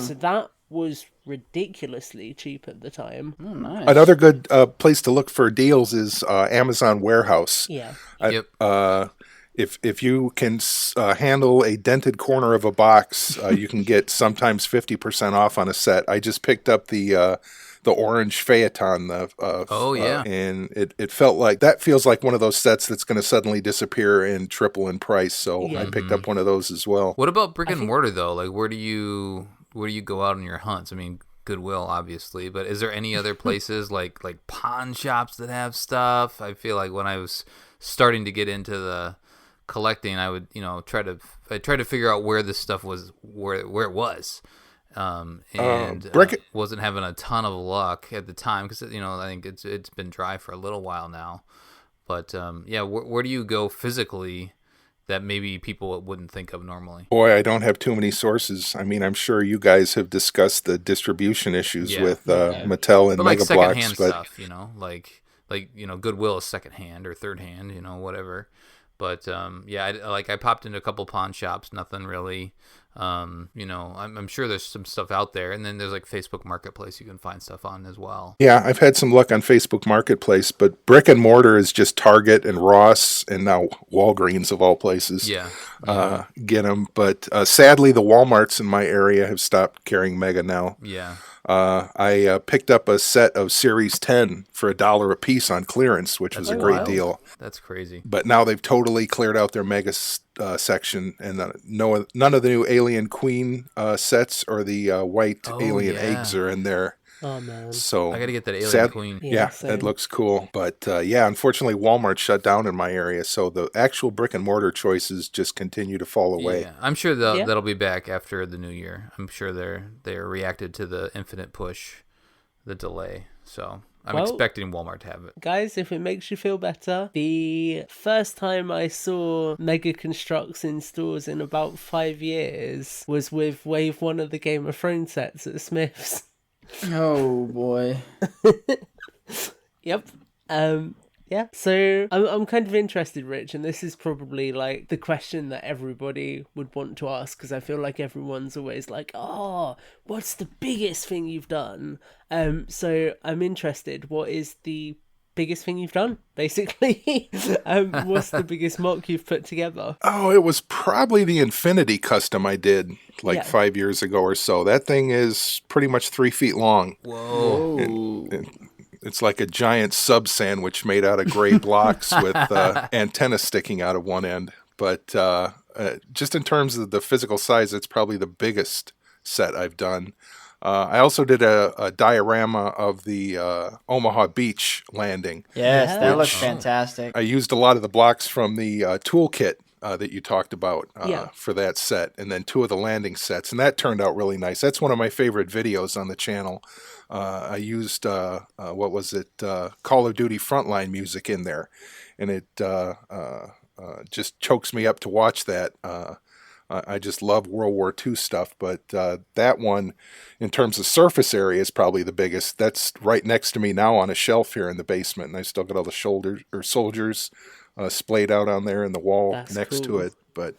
So that was ridiculously cheap at the time. Oh, nice. Another good place to look for deals is Amazon Warehouse. Yeah. Yep. If you can handle a dented corner of a box, you can get sometimes 50% off on a set. I just picked up the orange Phaeton. And it felt like, that feels like one of those sets that's going to suddenly disappear and triple in price. So I picked up one of those as well. What about brick and mortar though? Like, where do you go out on your hunts? I mean, Goodwill, obviously, but is there any other places like pawn shops that have stuff? I feel like when I was starting to get into the collecting, I would try to figure out where this stuff was, where it was, wasn't having a ton of luck at the time because I think it's been dry for a little while now. But where do you go physically that maybe people wouldn't think of normally? Boy, I don't have too many sources. I mean, I'm sure you guys have discussed the distribution issues with Mattel and Mega Bloks, secondhand stuff, like Goodwill is secondhand or third hand, whatever. But I popped into a couple pawn shops, nothing really. I'm sure there's some stuff out there, and then there's like Facebook Marketplace you can find stuff on as well. Yeah, I've had some luck on Facebook Marketplace, but brick and mortar is just Target and Ross and now Walgreens of all places. Get them. But sadly, the Walmarts in my area have stopped carrying Mega now. Yeah. I picked up a set of Series 10 for $1 a piece on clearance, which was a great deal. That's crazy. But now they've totally cleared out their Mega section, and none of the new Alien Queen sets or the white Alien eggs are in there. Oh, man. So I got to get that Alien Queen. Yeah, it looks cool. But unfortunately, Walmart shut down in my area, so the actual brick and mortar choices just continue to fall away. Yeah, I'm sure that'll be back after the new year. I'm sure they're reacted to the Infinite push, the delay. So I'm expecting Walmart to have it. Guys, if it makes you feel better, the first time I saw Mega Construx in stores in about 5 years was with Wave 1 of the Game of Thrones sets at Smith's. Oh boy. Yep. Yeah. So I'm kind of interested, Rich, and this is probably like the question that everybody would want to ask, because I feel like everyone's always like, "Oh, what's the biggest thing you've done?" So I'm interested. What is the biggest thing you've done, basically? What's the biggest mock you've put together? Oh, it was probably the Infinity custom I did 5 years ago or so. That thing is pretty much 3 feet long. Whoa. And it's like a giant sub sandwich made out of gray blocks with antennas sticking out of one end. but just in terms of the physical size, it's probably the biggest set I've done. I also did a diorama of the Omaha Beach landing. Yes, that looks fantastic. I used a lot of the blocks from the toolkit that you talked about for that set, and then 2 of the landing sets, and that turned out really nice. That's one of my favorite videos on the channel. I used Call of Duty Frontline music in there, and it just chokes me up to watch that. I just love World War II stuff, but that one, in terms of surface area, is probably the biggest. That's right next to me now on a shelf here in the basement, and I still got all the soldiers splayed out on there in the wall next to it. But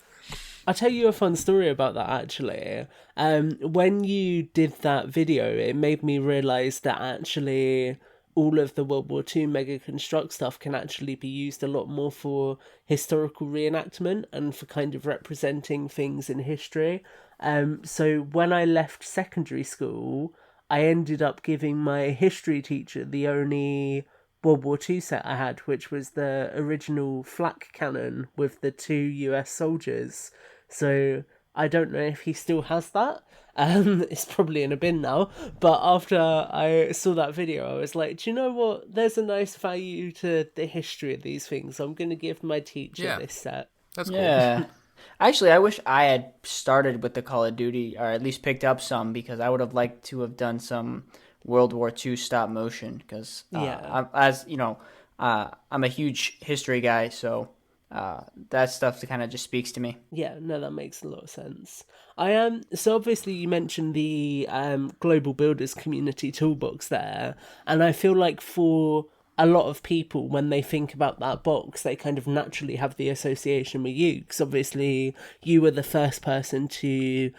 I'll tell you a fun story about that, actually. When you did that video, it made me realise that actually all of the World War II Mega Construx stuff can actually be used a lot more for historical reenactment and for kind of representing things in history. So when I left secondary school, I ended up giving my history teacher the only World War II set I had, which was the original flak cannon with the 2 US soldiers. So I don't know if he still has that. It's probably in a bin now. But after I saw that video, I was like, do you know what? There's a nice value to the history of these things. I'm going to give my teacher this set. That's cool. Yeah. Actually, I wish I had started with the Call of Duty, or at least picked up some, because I would have liked to have done some World War II stop motion. Because, I'm a huge history guy, so that stuff kind of just speaks to me. Yeah, no, that makes a lot of sense. So obviously you mentioned the Global Builders Community Toolbox there, and I feel like for a lot of people, when they think about that box, they kind of naturally have the association with you, because obviously you were the first person to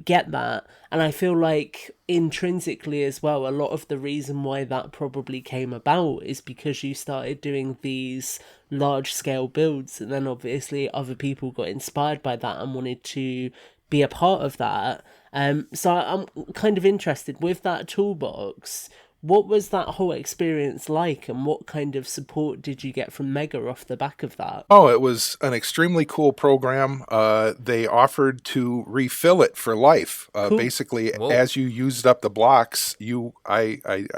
get that, and I feel like intrinsically as well, a lot of the reason why that probably came about is because you started doing these large-scale builds, and then obviously other people got inspired by that and wanted to be a part of that. So I'm kind of interested with that toolbox. What was that whole experience like, and what kind of support did you get from Mega off the back of that? Oh, it was an extremely cool program. They offered to refill it for life. Cool. Basically, as you used up the blocks, I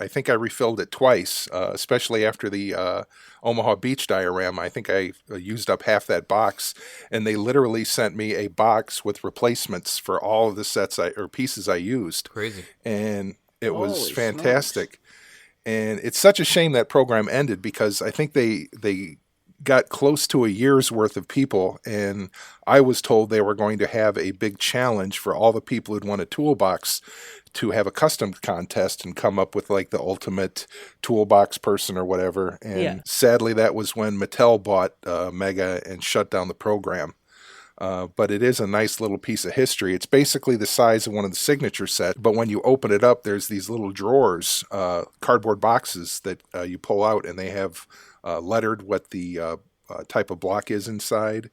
think I refilled it twice, especially after the Omaha Beach diorama. I think I used up half that box, and they literally sent me a box with replacements for all of the sets or pieces I used. Crazy. And it was fantastic. Smart. And it's such a shame that program ended, because I think they got close to a year's worth of people, and I was told they were going to have a big challenge for all the people who'd won a toolbox to have a custom contest and come up with like the ultimate toolbox person or whatever. And sadly, that was when Mattel bought Mega and shut down the program. But it is a nice little piece of history. It's basically the size of one of the signature sets, but when you open it up, there's these little drawers, cardboard boxes that you pull out, and they have lettered what the type of block is inside.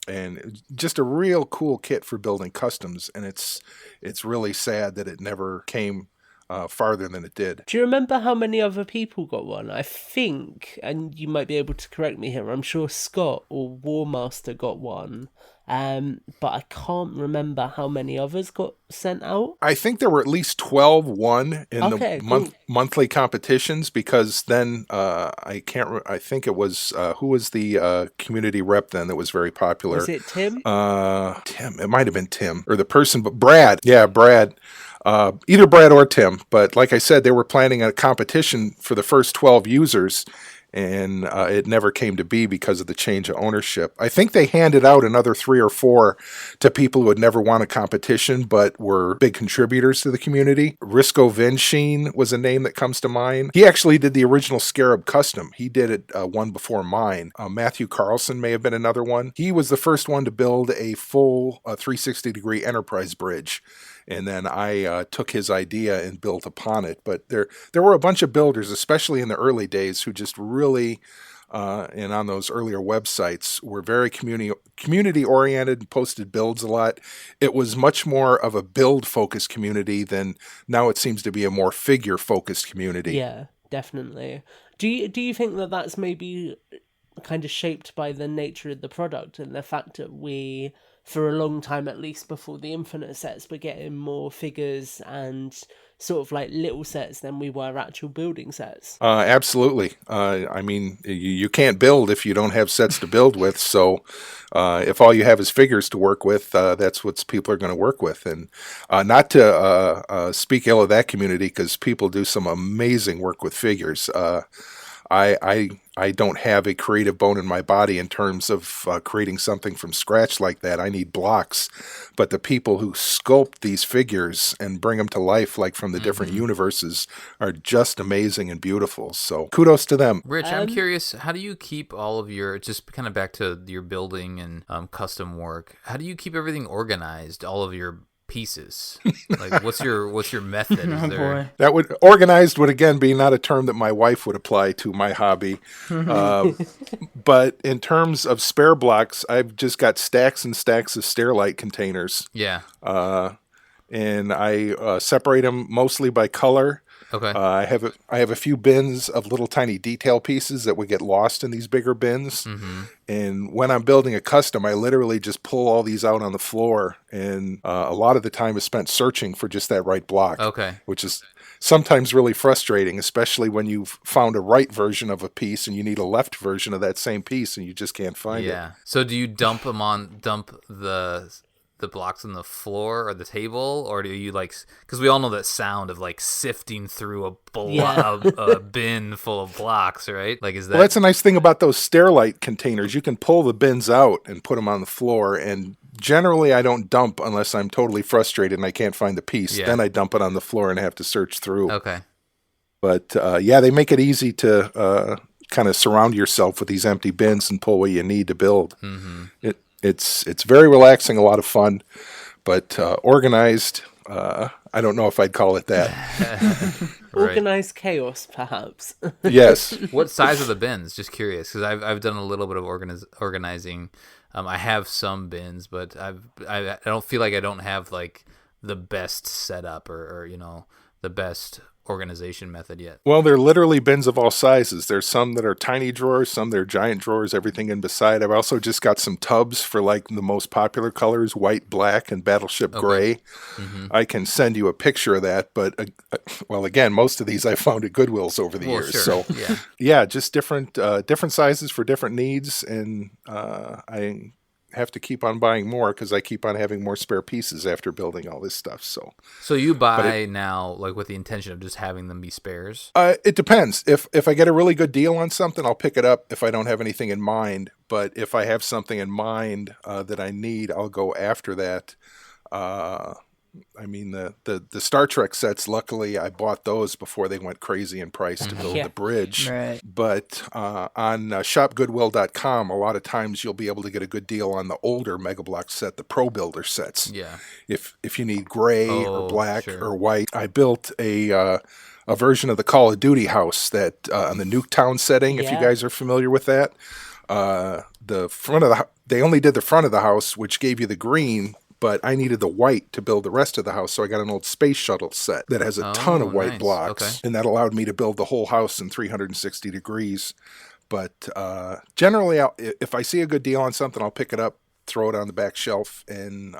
And just a real cool kit for building customs, and it's really sad that it never came farther than it did. Do you remember how many other people got one? I think, and you might be able to correct me here, I'm sure Scott or War Master got one, but I can't remember how many others got sent out. I think there were at least 12 won in the monthly competitions, because then I think it was who was the community rep then that was very popular? Was it Tim? Tim. It might have been Tim, or the person, but Brad. Yeah, Brad. Either Brad or Tim, but like I said, they were planning a competition for the first 12 users, and it never came to be because of the change of ownership. I think they handed out another 3 or 4 to people who had never won a competition but were big contributors to the community. Risco Vinsheen was a name that comes to mind. He actually did the original Scarab custom. He did it one before mine. Matthew Carlson may have been another one. He was the first one to build a full 360-degree Enterprise bridge. And then I took his idea and built upon it. But there were a bunch of builders, especially in the early days, who just really, and on those earlier websites, were very community-oriented and posted builds a lot. It was much more of a build-focused community than now it seems to be a more figure-focused community. Yeah, definitely. Do you think that that's maybe kind of shaped by the nature of the product and the fact that we, for a long time at least before the Infinite sets, were getting more figures and sort of like little sets than we were actual building sets. Absolutely. I mean, you can't build if you don't have sets to build with. So if all you have is figures to work with, that's what people are going to work with. And not to speak ill of that community, because people do some amazing work with figures. I don't have a creative bone in my body in terms of creating something from scratch like that. I need blocks. But the people who sculpt these figures and bring them to life, like from the different universes, are just amazing and beautiful. So kudos to them. Rich, I'm curious, how do you keep all of your, just kind of back to your building and custom work, how do you keep everything organized, all of your pieces? Like, what's your method? Is there... That would organized would again be not a term that my wife would apply to my hobby. But in terms of spare blocks, I've just got stacks and stacks of Stairlight containers. Yeah. And I separate them mostly by color. Okay. I have a few bins of little tiny detail pieces that would get lost in these bigger bins. Mm-hmm. And when I'm building a custom, I literally just pull all these out on the floor. And a lot of the time is spent searching for just that right block. Okay. Which is sometimes really frustrating, especially when you've found a right version of a piece and you need a left version of that same piece and you just can't find it. Yeah. So do you dump the blocks on the floor or the table, or do you like, because we all know that sound of like sifting through a bin full of blocks, right? Like, is that... Well, that's a nice thing about those Stairlight containers. You can pull the bins out and put them on the floor, and generally I don't dump unless I'm totally frustrated and I can't find the piece. Yeah. Then I dump it on the floor and have to search through. Okay. But they make it easy to kind of surround yourself with these empty bins and pull what you need to build. Mm-hmm. It's very relaxing, a lot of fun, but organized, I don't know if I'd call it that. Right. Organized chaos, perhaps. Yes. What size are the bins? Just curious, because I've done a little bit of organizing. I have some bins, but I don't feel like I don't have like the best setup or the best organization method yet. Well, they're literally bins of all sizes. There's some that are tiny drawers, some that are giant drawers, everything in beside. I've also just got some tubs for like the most popular colors, white, black, and battleship gray. Mm-hmm. I can send you a picture of that, but well, again, most of these I found at Goodwill's over the years. Sure. So yeah, just different sizes for different needs, and I have to keep on buying more because I keep on having more spare pieces after building all this stuff. So you buy now like with the intention of just having them be spares? It depends. If I get a really good deal on something, I'll pick it up if I don't have anything in mind. But if I have something in mind that I need, I'll go after that. I mean, the Star Trek sets, luckily, I bought those before they went crazy in price to build the bridge. Right. But on shopgoodwill.com, a lot of times you'll be able to get a good deal on the older Mega Bloks set, the Pro Builder sets. Yeah. If you need gray or black or white. I built a version of the Call of Duty house that on the Nuketown setting, if you guys are familiar with that. The front of they only did the front of the house, which gave you the green, but I needed the white to build the rest of the house, so I got an old space shuttle set that has a ton of white blocks, and that allowed me to build the whole house in 360 degrees. But generally, if I see a good deal on something, I'll pick it up, throw it on the back shelf, and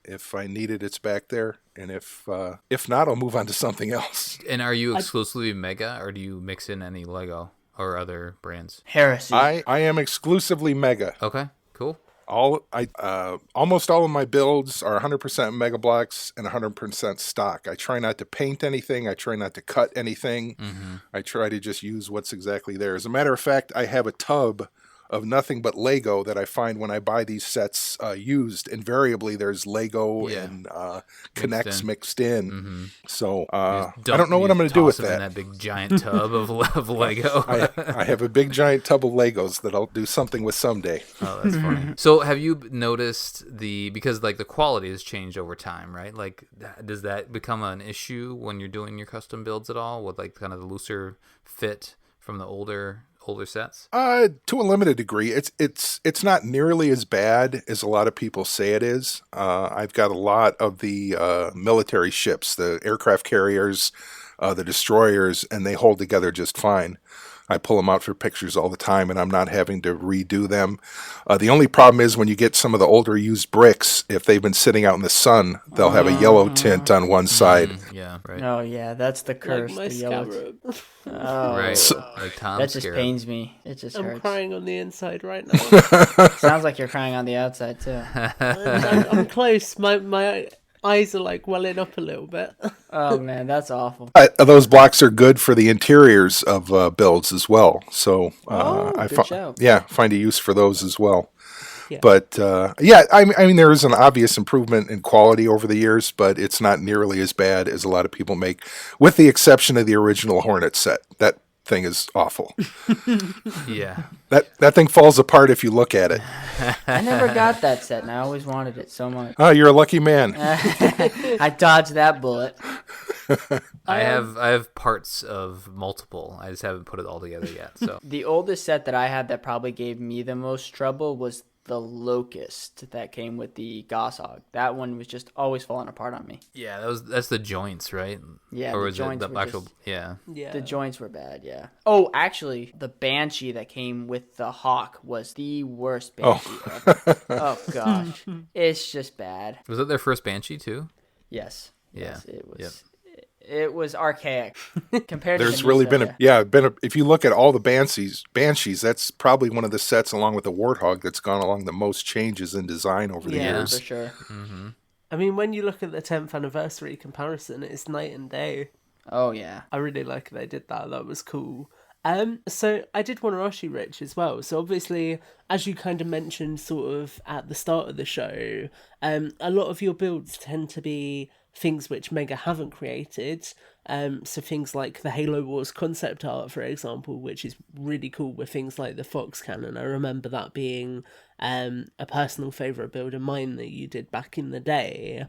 if I need it, it's back there. And if not, I'll move on to something else. And are you exclusively Mega, or do you mix in any Lego or other brands? Heresy. I am exclusively Mega. Okay, cool. Almost all of my builds are 100% Mega Bloks and 100% stock. I try not to paint anything. I try not to cut anything. Mm-hmm. I try to just use what's exactly there. As a matter of fact, I have a tub of nothing but Lego that I find when I buy these sets used. Invariably, there's Lego and Connects mixed in. Mm-hmm. So I don't know what I'm going to do with that. In that big giant tub of Lego. I have a big giant tub of Legos that I'll do something with someday. Oh, that's funny. So have you noticed because like the quality has changed over time, right? Like, does that become an issue when you're doing your custom builds at all with like kind of the looser fit from the older sets? To a limited degree. It's not nearly as bad as a lot of people say it is. I've got a lot of the military ships, the aircraft carriers, the destroyers, and they hold together just fine. I pull them out for pictures all the time, and I'm not having to redo them. The only problem is when you get some of the older used bricks, if they've been sitting out in the sun, they'll have a yellow tint on one side. Yeah, right. Oh, yeah, that's the curse. Like my the yellow scarab. Oh, Right. Like Tom's that just scarab. pains me. It just I'm hurts. crying on the inside right now. Sounds like you're crying on the outside too. I'm close. My eyes are like welling up a little bit. Oh man, that's awful. Those blocks are good for the interiors of builds as well. So good shout. find a use for those as well. Yeah. But I mean, there is an obvious improvement in quality over the years, but it's not nearly as bad as a lot of people make, with the exception of the original Hornet set. That thing is awful. Yeah. That thing falls apart if you look at it. I never got that set, and I always wanted it so much. Oh, you're a lucky man. I dodged that bullet. I have parts of multiple. I just haven't put it all together yet. So The oldest set that I had that probably gave me the most trouble was the Locust that came with the Goshawk. That one was just always falling apart on me. yeah, that's the joints, right? Yeah, or the was joints it the were actual? just- Yeah. Yeah. The joints were bad, yeah. Oh, actually, the Banshee that came with the Hawk was the worst Banshee ever. Oh, gosh. It's just bad. Was that their first Banshee too? Yes. Yeah. Yes, it was. Yep. It was archaic compared There's to the really new been set, if you look at all the Banshees, that's probably one of the sets along with the Warthog that's gone along the most changes in design over the yeah, years. for sure. I mean, when you look at the 10th anniversary comparison, it's night and day. Oh, yeah. I really like they did that. That was cool. So I did want to ask you, Rich, as well. So obviously, as you kind of mentioned sort of at the start of the show, a lot of your builds tend to be things which Mega haven't created. So things like the Halo Wars concept art, for example, which is really cool with things like the Fox Cannon. I remember that being a personal favourite build of mine that you did back in the day.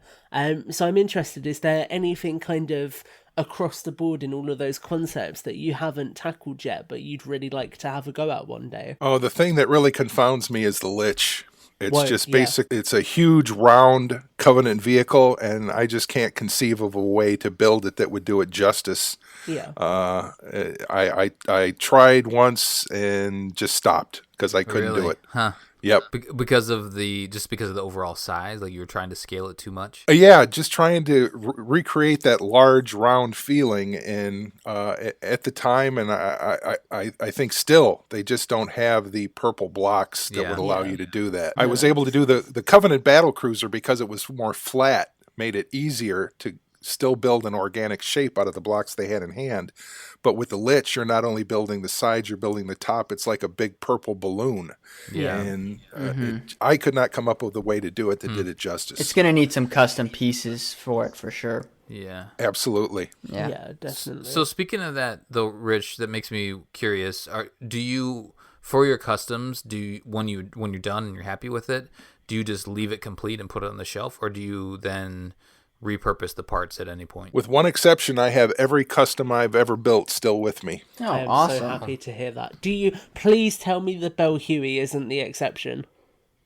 So I'm interested, is there anything kind of across the board in all of those concepts that you haven't tackled yet, but you'd really like to have a go at one day? Oh, the thing that really confounds me is the Lich. It's What? just Yeah. basic. It's a huge round Covenant vehicle, and I just can't conceive of a way to build it that would do it justice. Yeah. I tried once and just stopped because I couldn't do Really? it. Huh. Yep. Because of the overall size, like you were trying to scale it too much. Yeah, just trying to recreate that large round feeling, and at the time, and I think still, they just don't have the purple blocks that would allow you to do that. I was able to do the Covenant Battle Cruiser because it was more flat, made it easier to still build an organic shape out of the blocks they had in hand. But with the Lich, you're not only building the sides, you're building the top. It's like a big purple balloon. Yeah. And I could not come up with a way to do it that did it justice. It's going to need some custom pieces for it, for sure. Yeah. Absolutely. Yeah. Definitely. So speaking of that, though, Rich, that makes me curious. Do you, for your customs, when you're done and you're happy with it, do you just leave it complete and put it on the shelf, or do you then repurpose the parts at any point? With one exception, I have every custom I've ever built still with me. Oh, I am awesome. so happy to hear that. Do you please tell me the Bell Huey isn't the exception?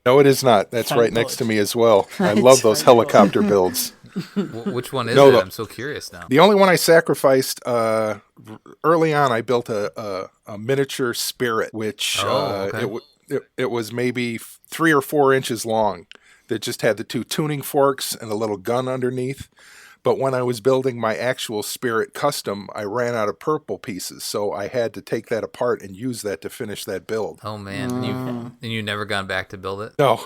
No, it is not. That's Thank right next God. to me as well. I love those helicopter builds. Which one is No, it? the- I'm so curious now. The only one I sacrificed early on, I built a miniature Spirit, which okay. it was maybe 3 or 4 inches long. That just had the 2 tuning forks and a little gun underneath. But when I was building my actual Spirit custom, I ran out of purple pieces, so I had to take that apart and use that to finish that build. Oh man, and you've never gone back to build it? No,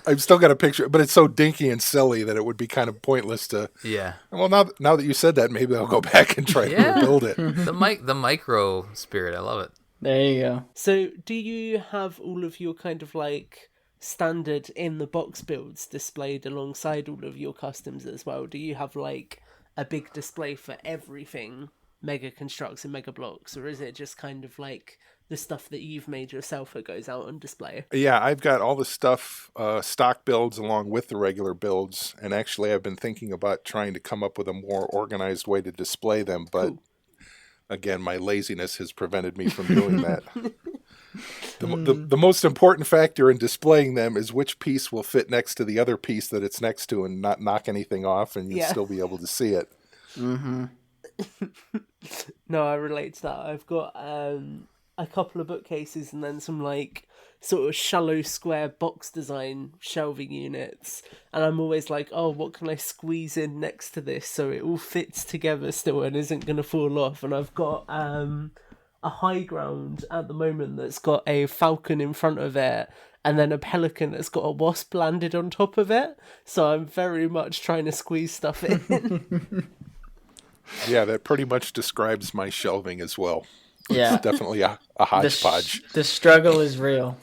I've still got a picture, but it's so dinky and silly that it would be kind of pointless to. Yeah. Well, now that you said that, maybe I'll go back and try to rebuild it. The micro Spirit, I love it. There you go. So do you have all of your kind of like standard in the box builds displayed alongside all of your customs as well? Do you have like a big display for everything Mega Construx and Mega Bloks, or is it just kind of like the stuff that you've made yourself that goes out on display? Yeah, I've got all the stuff, stock builds along with the regular builds, and actually I've been thinking about trying to come up with a more organized way to display them, but again, my laziness has prevented me from doing that. The most important factor in displaying them is which piece will fit next to the other piece that it's next to and not knock anything off, and you'll still be able to see it. No, I relate to that. I've got a couple of bookcases and then some like sort of shallow square box design shelving units, and I'm always like, oh, what can I squeeze in next to this so it all fits together still and isn't going to fall off. And I've got a high ground at the moment that's got a falcon in front of it and then a pelican that's got a wasp landed on top of it, so I'm very much trying to squeeze stuff in. Yeah, that pretty much describes my shelving as well. Yeah. It's definitely a hodgepodge. The struggle is real.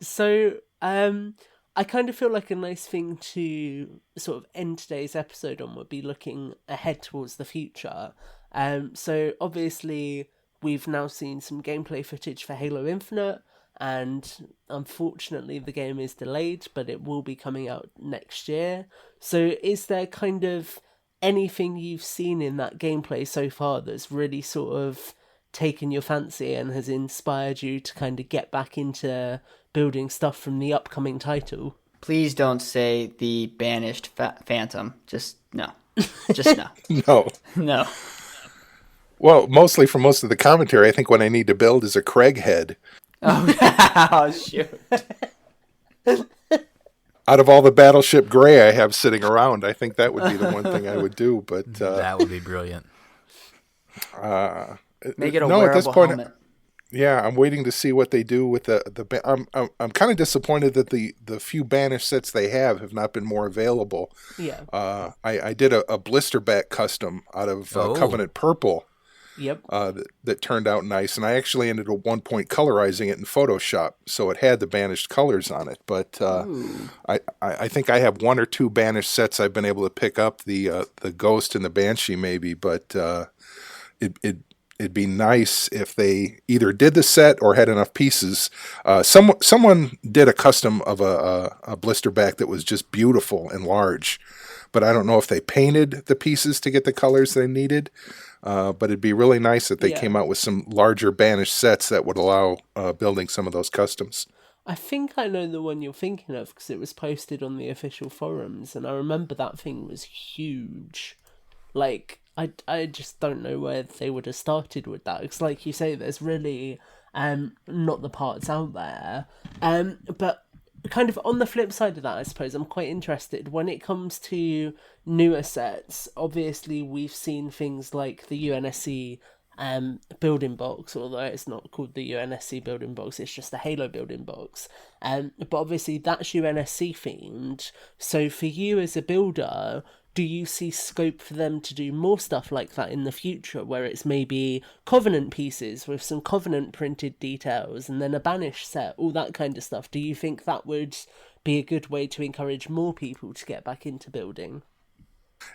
So, I kind of feel like a nice thing to sort of end today's episode on would be looking ahead towards the future. So obviously we've now seen some gameplay footage for Halo Infinite, and unfortunately the game is delayed, but it will be coming out next year. So is there kind of anything you've seen in that gameplay so far that's really sort of taken your fancy and has inspired you to kind of get back into building stuff from the upcoming title? Please don't say the banished Phantom. Just no. Just no. No. No. Well, mostly from most of the commentary, I think what I need to build is a Craig head. Oh, shoot. Out of all the Battleship Gray I have sitting around, I think that would be the one thing I would do. But that would be brilliant. Make it a wearable helmet. Yeah, I'm waiting to see what they do with the. I'm kind of disappointed that the few Banish sets they have not been more available. Yeah. I did a blister back custom out of Covenant Purple. Yep. That turned out nice, and I actually ended at one point colorizing it in Photoshop, so it had the banished colors on it. But I think I have one or two banished sets I've been able to pick up, the Ghost and the Banshee maybe. But it'd be nice if they either did the set or had enough pieces. Someone did a custom of a blister back that was just beautiful and large, but I don't know if they painted the pieces to get the colors they needed. But it'd be really nice if they came out with some larger banished sets that would allow building some of those customs. I think I know the one you're thinking of because it was posted on the official forums, and I remember that thing was huge. Like, I just don't know where they would have started with that, because like you say, there's really not the parts out there. But kind of on the flip side of that, I suppose, I'm quite interested when it comes to newer sets. Obviously, we've seen things like the UNSC building box, although it's not called the UNSC building box, it's just the Halo building box. But obviously, that's UNSC themed. So for you as a builder, do you see scope for them to do more stuff like that in the future, where it's maybe Covenant pieces with some Covenant printed details and then a Banish set, all that kind of stuff? Do you think that would be a good way to encourage more people to get back into building?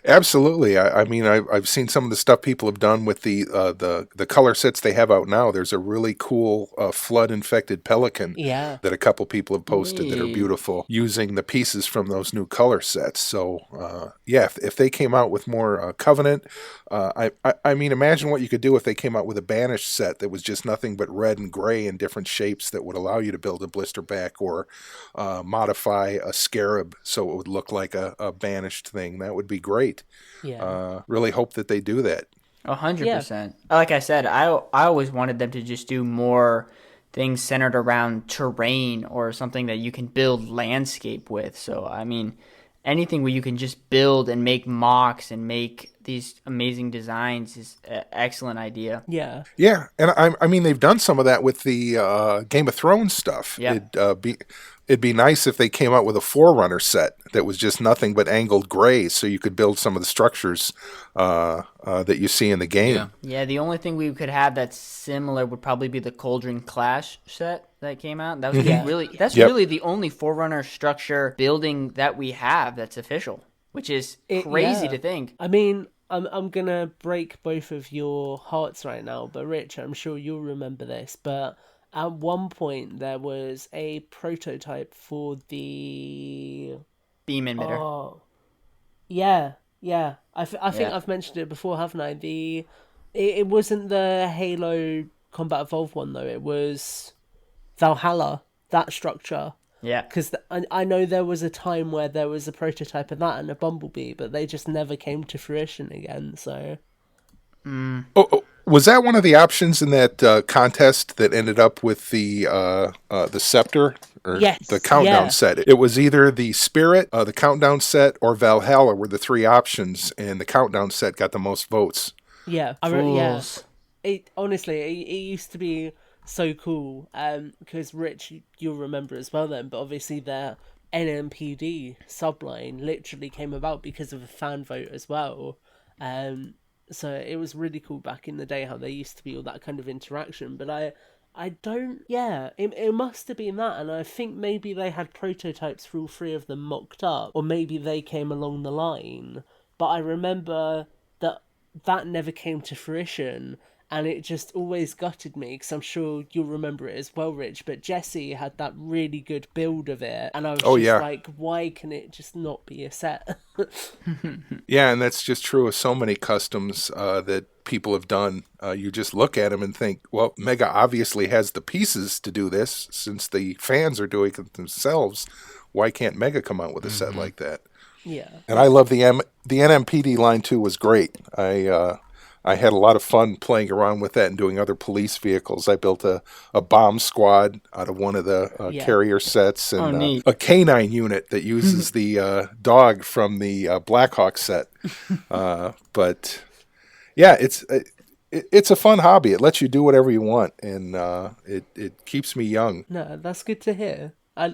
Absolutely. I mean, I've seen some of the stuff people have done with the color sets they have out now. There's a really cool flood-infected pelican that a couple people have posted that are beautiful, using the pieces from those new color sets. So, if they came out with more Covenant, I mean, imagine what you could do if they came out with a Banished set that was just nothing but red and gray in different shapes that would allow you to build a blister back or modify a Scarab so it would look like a Banished thing. That would be great. Yeah. Really hope that they do that. 100%. Like I said, I always wanted them to just do more things centered around terrain or something that you can build landscape with. So, I mean, anything where you can just build and make mocks and make these amazing designs is an excellent idea. Yeah. Yeah, and I mean, they've done some of that with the Game of Thrones stuff. Yeah. It'd be nice if they came out with a Forerunner set that was just nothing but angled gray, so you could build some of the structures that you see in the game. Yeah, the only thing we could have that's similar would probably be the Cauldron Clash set that came out. That was really the only Forerunner structure building that we have that's official, which is crazy to think. I mean, I'm gonna break both of your hearts right now, but Rich, I'm sure you'll remember this, but at one point there was a prototype for the beam emitter. Oh, yeah. I think I've mentioned it before, haven't I? It wasn't the Halo Combat Evolved one though. It was Valhalla, that structure. Yeah. Because I know there was a time where there was a prototype of that and a Bumblebee, but they just never came to fruition again, so... Was that one of the options in that contest that ended up with the scepter? Or yes, the countdown set. It was either the Spirit, the countdown set, or Valhalla were the three options, and the countdown set got the most votes. Yeah, Honestly, it used to be so cool. Because Rich, you'll remember as well then, but obviously their NMPD subline literally came about because of a fan vote as well. So it was really cool back in the day how there used to be all that kind of interaction. But I don't... Yeah, it must have been that. And I think maybe they had prototypes for all three of them mocked up. Or maybe they came along the line. But I remember that never came to fruition. And it just always gutted me, because I'm sure you'll remember it as well, Rich, but Jesse had that really good build of it, and I was like, why can it just not be a set? Yeah, and that's just true of so many customs that people have done. You just look at them and think, well, Mega obviously has the pieces to do this, since the fans are doing it themselves. Why can't Mega come out with a set like that? Yeah. And I love the NMPD line, too, was great. I had a lot of fun playing around with that and doing other police vehicles. I built a bomb squad out of one of the carrier sets, and a canine unit that uses the dog from the Blackhawk set. But yeah, it's a fun hobby. It lets you do whatever you want, and it keeps me young. No, that's good to hear. I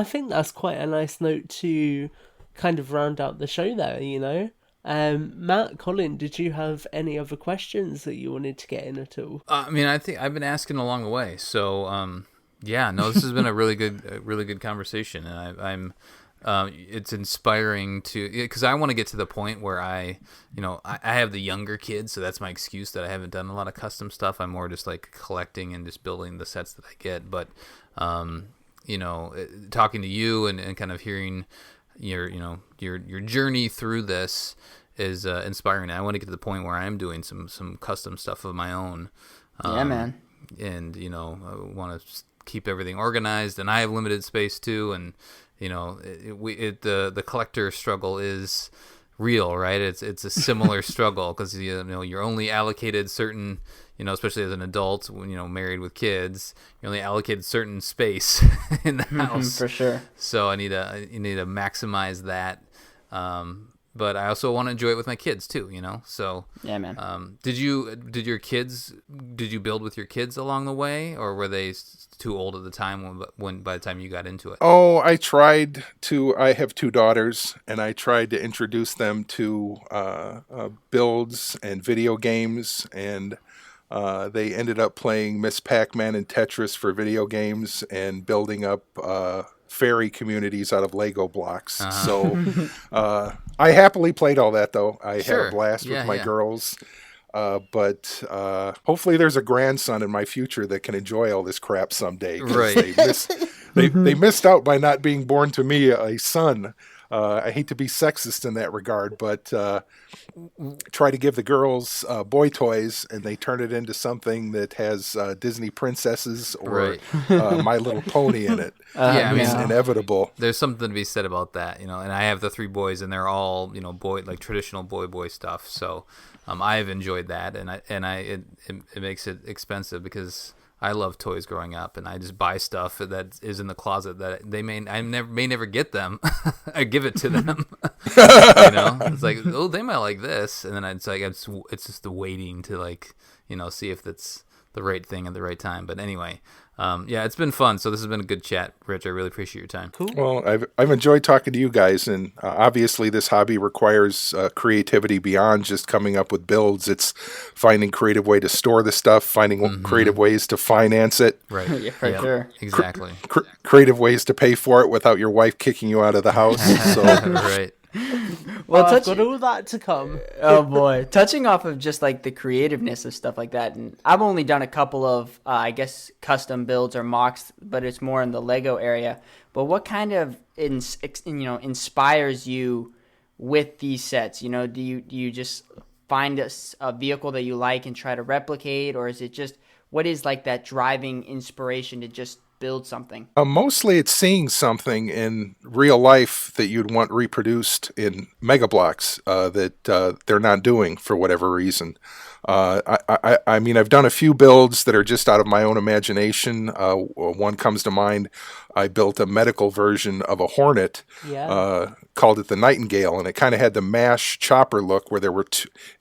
think that's quite a nice note to kind of round out the show there, you know? Matt, Colin, did you have any other questions that you wanted to get in at all? I mean, I think I've been asking along the way. So, this has been a really good conversation, and it's inspiring because I want to get to the point where I have the younger kids, so that's my excuse that I haven't done a lot of custom stuff. I'm more just like collecting and just building the sets that I get. But, talking to you and kind of hearing your journey through this is inspiring. I want to get to the point where I am doing some custom stuff of my own. Yeah, man. And I want to keep everything organized, and I have limited space too. And the collector struggle is real, right? It's a similar struggle because you're only allocated certain. Especially as an adult, when married with kids, you're only allocated certain space in the house. For sure. So you need to maximize that. But I also want to enjoy it with my kids too, So yeah, man. Did you build with your kids along the way, or were they too old at the time when by the time you got into it? Oh, I tried to. I have two daughters, and I tried to introduce them to builds and video games, and they ended up playing Miss Pac-Man and Tetris for video games and building up fairy communities out of Lego blocks. So I happily played all that, though. I had a blast with my girls. But hopefully there's a grandson in my future that can enjoy all this crap someday. Right. They missed out by not being born to me a son. I hate to be sexist in that regard, but try to give the girls boy toys, and they turn it into something that has Disney princesses or My Little Pony in it. It's inevitable. There's something to be said about that, And I have the three boys, and they're all boy, like traditional boy stuff. So I've enjoyed that, and it makes it expensive because I love toys growing up, and I just buy stuff that is in the closet that I may never get them. I give it to them. It's like, oh, they might like this, and then it's just the waiting to see if that's the right thing at the right time. But anyway, it's been fun. So this has been a good chat, Rich. I really appreciate your time. Cool. Well, I've enjoyed talking to you guys, and obviously this hobby requires creativity beyond just coming up with builds. It's finding creative way to store the stuff, finding creative ways to finance it. Right. Yeah, for sure. Exactly. Creative ways to pay for it without your wife kicking you out of the house. So. Right. Well, I've got all that to come. Oh boy, touching off of just like the creativeness of stuff like that, and I've only done a couple of, I guess, custom builds or mocks, but it's more in the Lego area. But what kind of inspires you with these sets? Do you just find a vehicle that you like and try to replicate, or is it just what is like that driving inspiration to just build something? Mostly it's seeing something in real life that you'd want reproduced in Mega Bloks that they're not doing for whatever reason. I mean, I've done a few builds that are just out of my own imagination. One comes to mind. I built a medical version of a Hornet, called it the Nightingale, and it kind of had the MASH chopper look where there were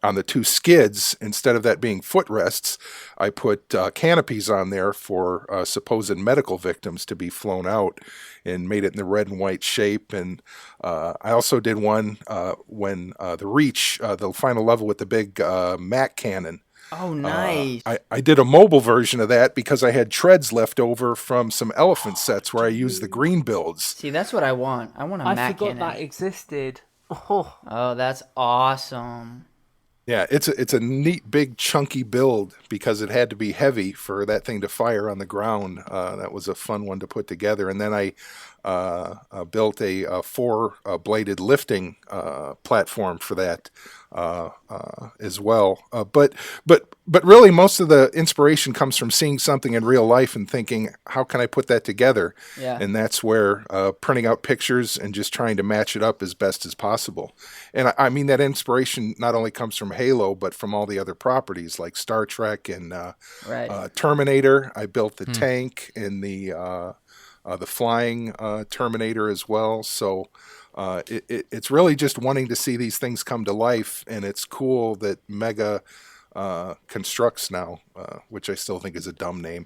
on the two skids, instead of that being footrests, I put canopies on there for supposed medical victims to be flown out, and made it in the red and white shape. And I also did one when the Reach, the final level with the big Mac cannon. Oh, nice. I did a mobile version of that because I had treads left over from some elephant sets where I used the green builds. See, that's what I want. I want a Mac cannon. I forgot that existed. Oh, that's awesome. Yeah, it's a neat, big, chunky build because it had to be heavy for that thing to fire on the ground. That was a fun one to put together. And then I built a four-bladed lifting platform for that as well. But really, most of the inspiration comes from seeing something in real life and thinking, how can I put that together? Yeah. And that's where printing out pictures and just trying to match it up as best as possible. And I mean, that inspiration not only comes from Halo, but from all the other properties like Star Trek and Terminator. I built the tank and the flying Terminator as well. So it's really just wanting to see these things come to life, and it's cool that Mega Construx now, which I still think is a dumb name,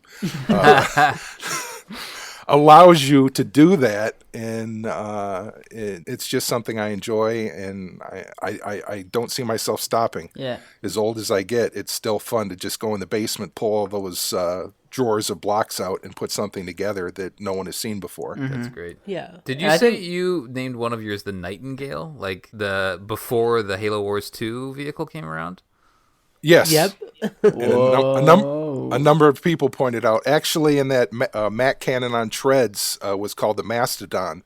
allows you to do that, and it's just something I enjoy, and I don't see myself stopping. Yeah. As old as I get, it's still fun to just go in the basement, pull all those drawers of blocks out, and put something together that no one has seen before. Mm-hmm. That's great. Yeah. Did you say you named one of yours the Nightingale, like before the Halo Wars 2 vehicle came around? Yes. Yep. And a number of people pointed out, actually, in that Mac cannon on treads was called the Mastodon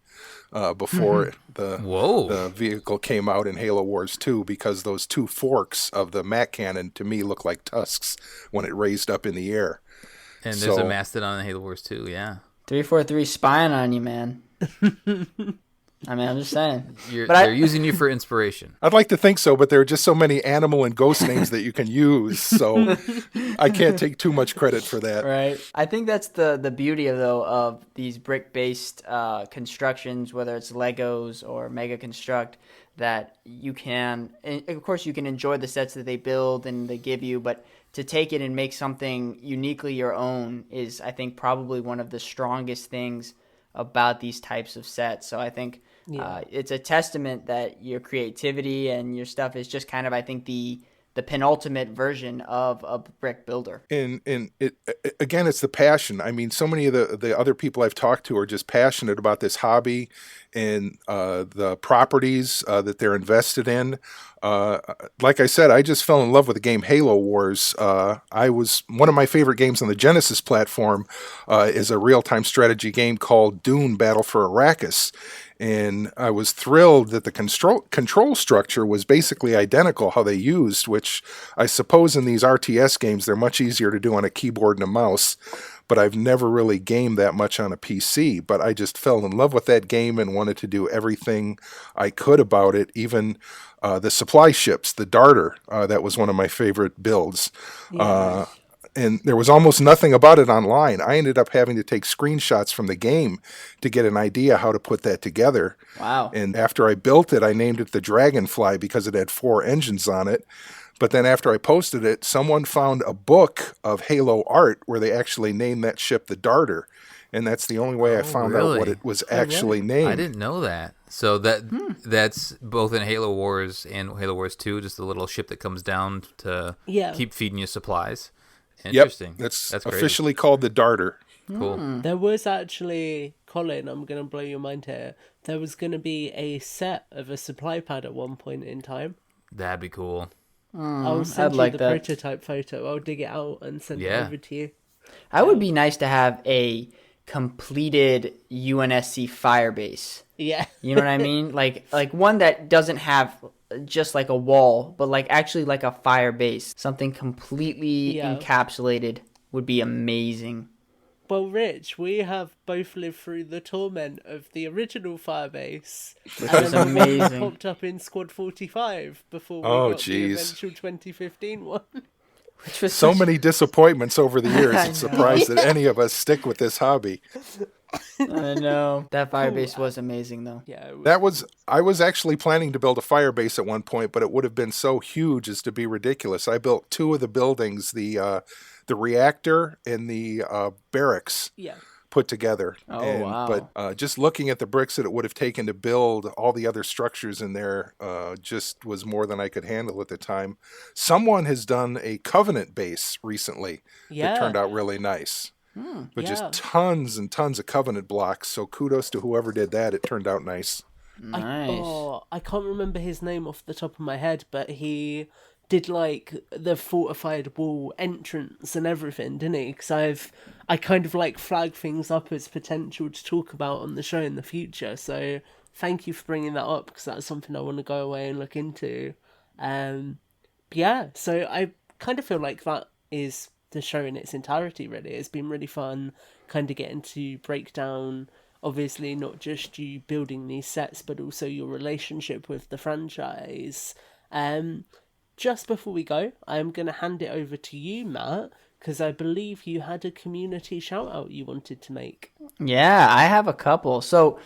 before the vehicle came out in Halo Wars 2, because those two forks of the Mac cannon to me look like tusks when it raised up in the air. And there's a Mastodon in Halo Wars 2, yeah. 343 spying on you, man. I mean, I'm just saying. They're using you for inspiration. I'd like to think so, but there are just so many animal and ghost names that you can use, so I can't take too much credit for that. Right. I think that's the beauty, of these brick-based constructions, whether it's Legos or Mega Construct, that you can, and of course, you can enjoy the sets that they build and they give you, but to take it and make something uniquely your own is, I think, probably one of the strongest things about these types of sets. So I think it's a testament that your creativity and your stuff is just kind of, I think, the penultimate version of a brick builder. And it again, it's the passion. I mean, so many of the other people I've talked to are just passionate about this hobby and the properties that they're invested in. Like I said, I just fell in love with the game Halo Wars. One of my favorite games on the Genesis platform is a real-time strategy game called Dune: Battle for Arrakis. And I was thrilled that the control structure was basically identical how they used, which I suppose in these RTS games they're much easier to do on a keyboard and a mouse. But I've never really gamed that much on a PC. But I just fell in love with that game and wanted to do everything I could about it. Even the supply ships, the Darter, that was one of my favorite builds. Yeah. And there was almost nothing about it online. I ended up having to take screenshots from the game to get an idea how to put that together. Wow. And after I built it, I named it the Dragonfly because it had 4 engines on it. But then after I posted it, someone found a book of Halo art where they actually named that ship the Darter. And that's the only way I found out what it was actually named. I didn't know that. So that's both in Halo Wars and Halo Wars 2, just a little ship that comes down to keep feeding you supplies. Interesting. Yep, that's great. Officially called the Darter. Cool. There was actually, Colin, I'm going to blow your mind here. There was going to be a set of a supply pad at one point in time. That'd be cool. I'll send you the prototype photo. I'll dig it out and send it over to you. That would be nice to have a completed UNSC firebase. Yeah. You know what I mean? Like one that doesn't have just like a wall, but like actually like a fire base. Something completely encapsulated would be amazing. Well, Rich, we have both lived through the torment of the original Firebase. Which was amazing. Popped up in Squad 45 before we got the eventual 2015 one. Which was many disappointments over the years. I'm surprised that any of us stick with this hobby. I know. That Firebase was amazing, though. Yeah, I was actually planning to build a Firebase at one point, but it would have been so huge as to be ridiculous. I built two of the buildings, the reactor and the barracks. Yeah. Put together. Wow. But just looking at the bricks that it would have taken to build all the other structures in there just was more than I could handle at the time. Someone has done a Covenant base recently that turned out really nice. Just tons and tons of Covenant blocks. So kudos to whoever did that. It turned out nice. Nice. I can't remember his name off the top of my head, but he did like the fortified wall entrance and everything, didn't he? Because I kind of like flag things up as potential to talk about on the show in the future. So thank you for bringing that up, because that's something I want to go away and look into. So I kind of feel like that is the show in its entirety, really. It's been really fun kind of getting to break down, obviously, not just you building these sets, but also your relationship with the franchise. Just before we go, I'm going to hand it over to you, Matt, because I believe you had a community shout-out you wanted to make. Yeah, I have a couple. So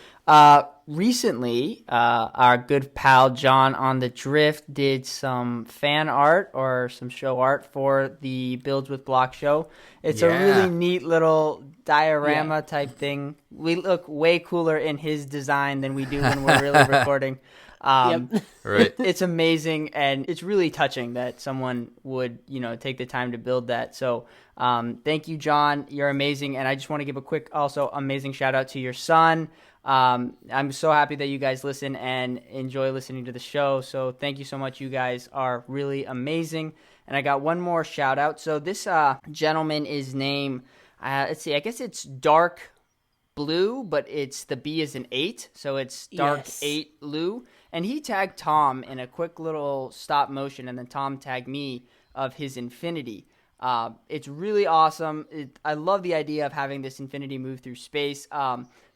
recently, our good pal John on the Drift did some fan art or some show art for the Builds with Block show. It's a really neat little diorama type thing. We look way cooler in his design than we do when we're really recording. Right. It's amazing, and it's really touching that someone would, take the time to build that. So thank you, John. You're amazing. And I just want to give a quick, also amazing shout out to your son. I'm so happy that you guys listen and enjoy listening to the show. So thank you so much. You guys are really amazing. And I got one more shout out. So this gentleman is named, let's see, I guess it's Dark Blue, but it's the B is an 8. So it's Dark 8 Lou. And he tagged Tom in a quick little stop motion, and then Tom tagged me of his infinity. It's really awesome. I love the idea of having this infinity move through space.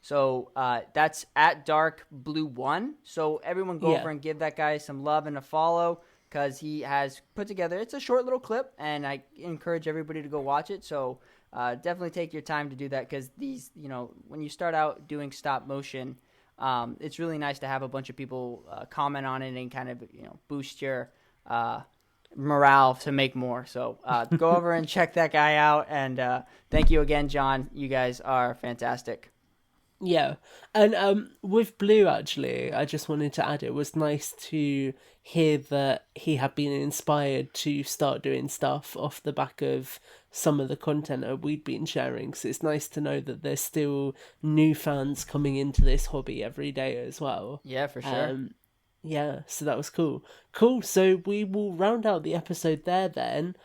So that's at Dark Blue 1. So everyone go over and give that guy some love and a follow, because he has put together, it's a short little clip, and I encourage everybody to go watch it. So definitely take your time to do that, because these, when you start out doing stop motion, it's really nice to have a bunch of people comment on it and kind of boost your morale to make more. So go over and check that guy out, and thank you again, John. You guys are fantastic. Yeah, and with Blue, actually, I just wanted to add, it was nice to hear that he had been inspired to start doing stuff off the back of some of the content that we'd been sharing. So it's nice to know that there's still new fans coming into this hobby every day as well. Yeah, for sure. So that was cool. So we will round out the episode there then.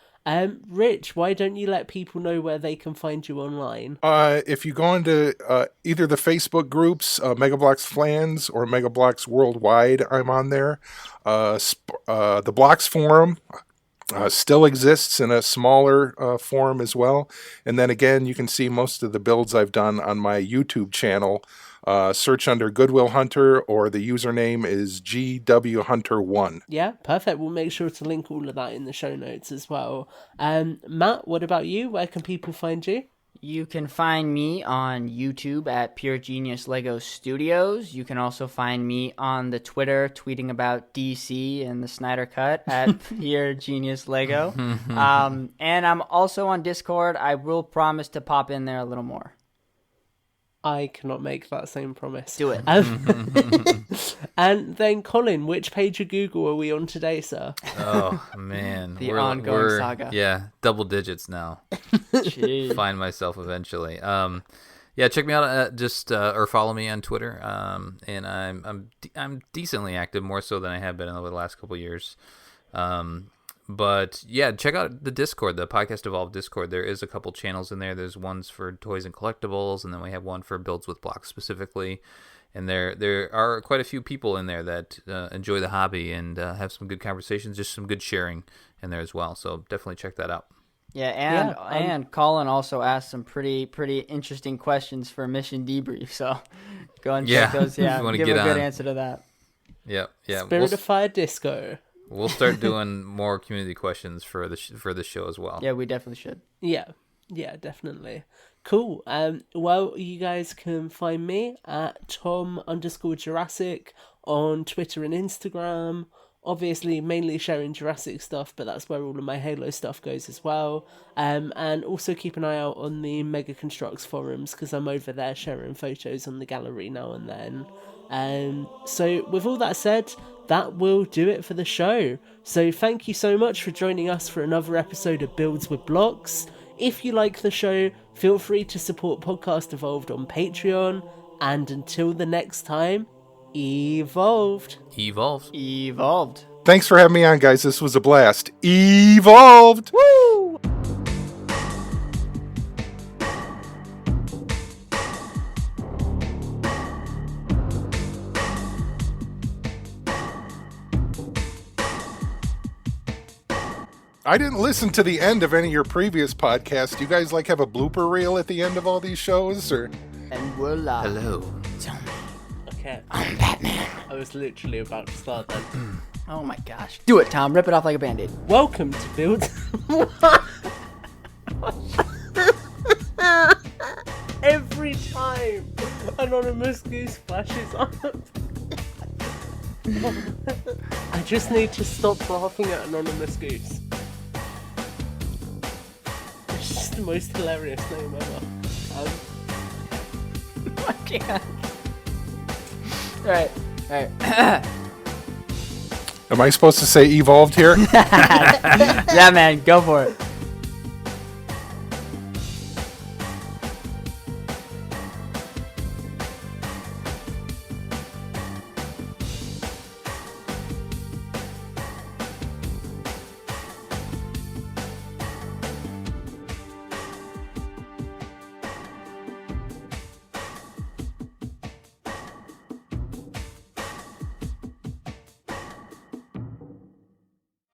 Rich, why don't you let people know where they can find you online? If you go into either the Facebook groups, Mega Bloks Flans or Mega Bloks Worldwide, I'm on there. The Bloks Forum still exists in a smaller form as well. And then again, you can see most of the builds I've done on my YouTube channel. Search under Goodwill Hunter, or the username is GW Hunter 1. Yeah, perfect. We'll make sure to link all of that in the show notes as well. Matt, what about you? Where can people find you? You can find me on YouTube at Pure Genius Lego Studios. You can also find me on the Twitter tweeting about DC and the Snyder Cut at Pure Genius Lego. And I'm also on Discord. I will promise to pop in there a little more. I cannot make that same promise. Do it. And then, Colin, which page of Google are we on today, sir? Oh, man. The ongoing saga. Yeah, double digits now. Jeez. Find myself eventually. Check me out. Or follow me on Twitter. And I'm decently active, more so than I have been over the last couple of years. But yeah, check out the Discord, the Podcast Evolved Discord. There is a couple channels in there. There's ones for toys and collectibles, and then we have one for Builds with Blocks specifically. And there are quite a few people in there that enjoy the hobby and have some good conversations, just some good sharing in there as well. So definitely check that out. Yeah, and Colin also asked some pretty interesting questions for mission debrief. So go and check those. Yeah, give a good answer to that. Yeah. Spirit of Fire Disco. We'll start doing more community questions for the show as well. Yeah, we definitely should. Yeah, definitely. Cool. Well, you guys can find me at Tom_Jurassic on Twitter and Instagram. Obviously, mainly sharing Jurassic stuff, but that's where all of my Halo stuff goes as well. And also keep an eye out on the Mega Construx forums, because I'm over there sharing photos on the gallery now and then. So with all that said, that will do it for the show. So thank you so much for joining us for another episode of Builds with Blocks. If you like the show, feel free to support Podcast Evolved on Patreon. And until the next time, Evolved. Thanks for having me on, guys. This was a blast. Evolved. Woo! I didn't listen to the end of any of your previous podcasts. Do you guys have a blooper reel at the end of all these shows, or? And we're live. Hello. Okay. I'm Batman. I was literally about to start then. Oh my gosh. Do it, Tom. Rip it off like a Band-Aid. Welcome to Build. Every time Anonymous Goose flashes up. I just need to stop laughing at Anonymous Goose. It's just the most hilarious name ever. I can't. Alright. Am I supposed to say evolved here? Yeah, man. Go for it.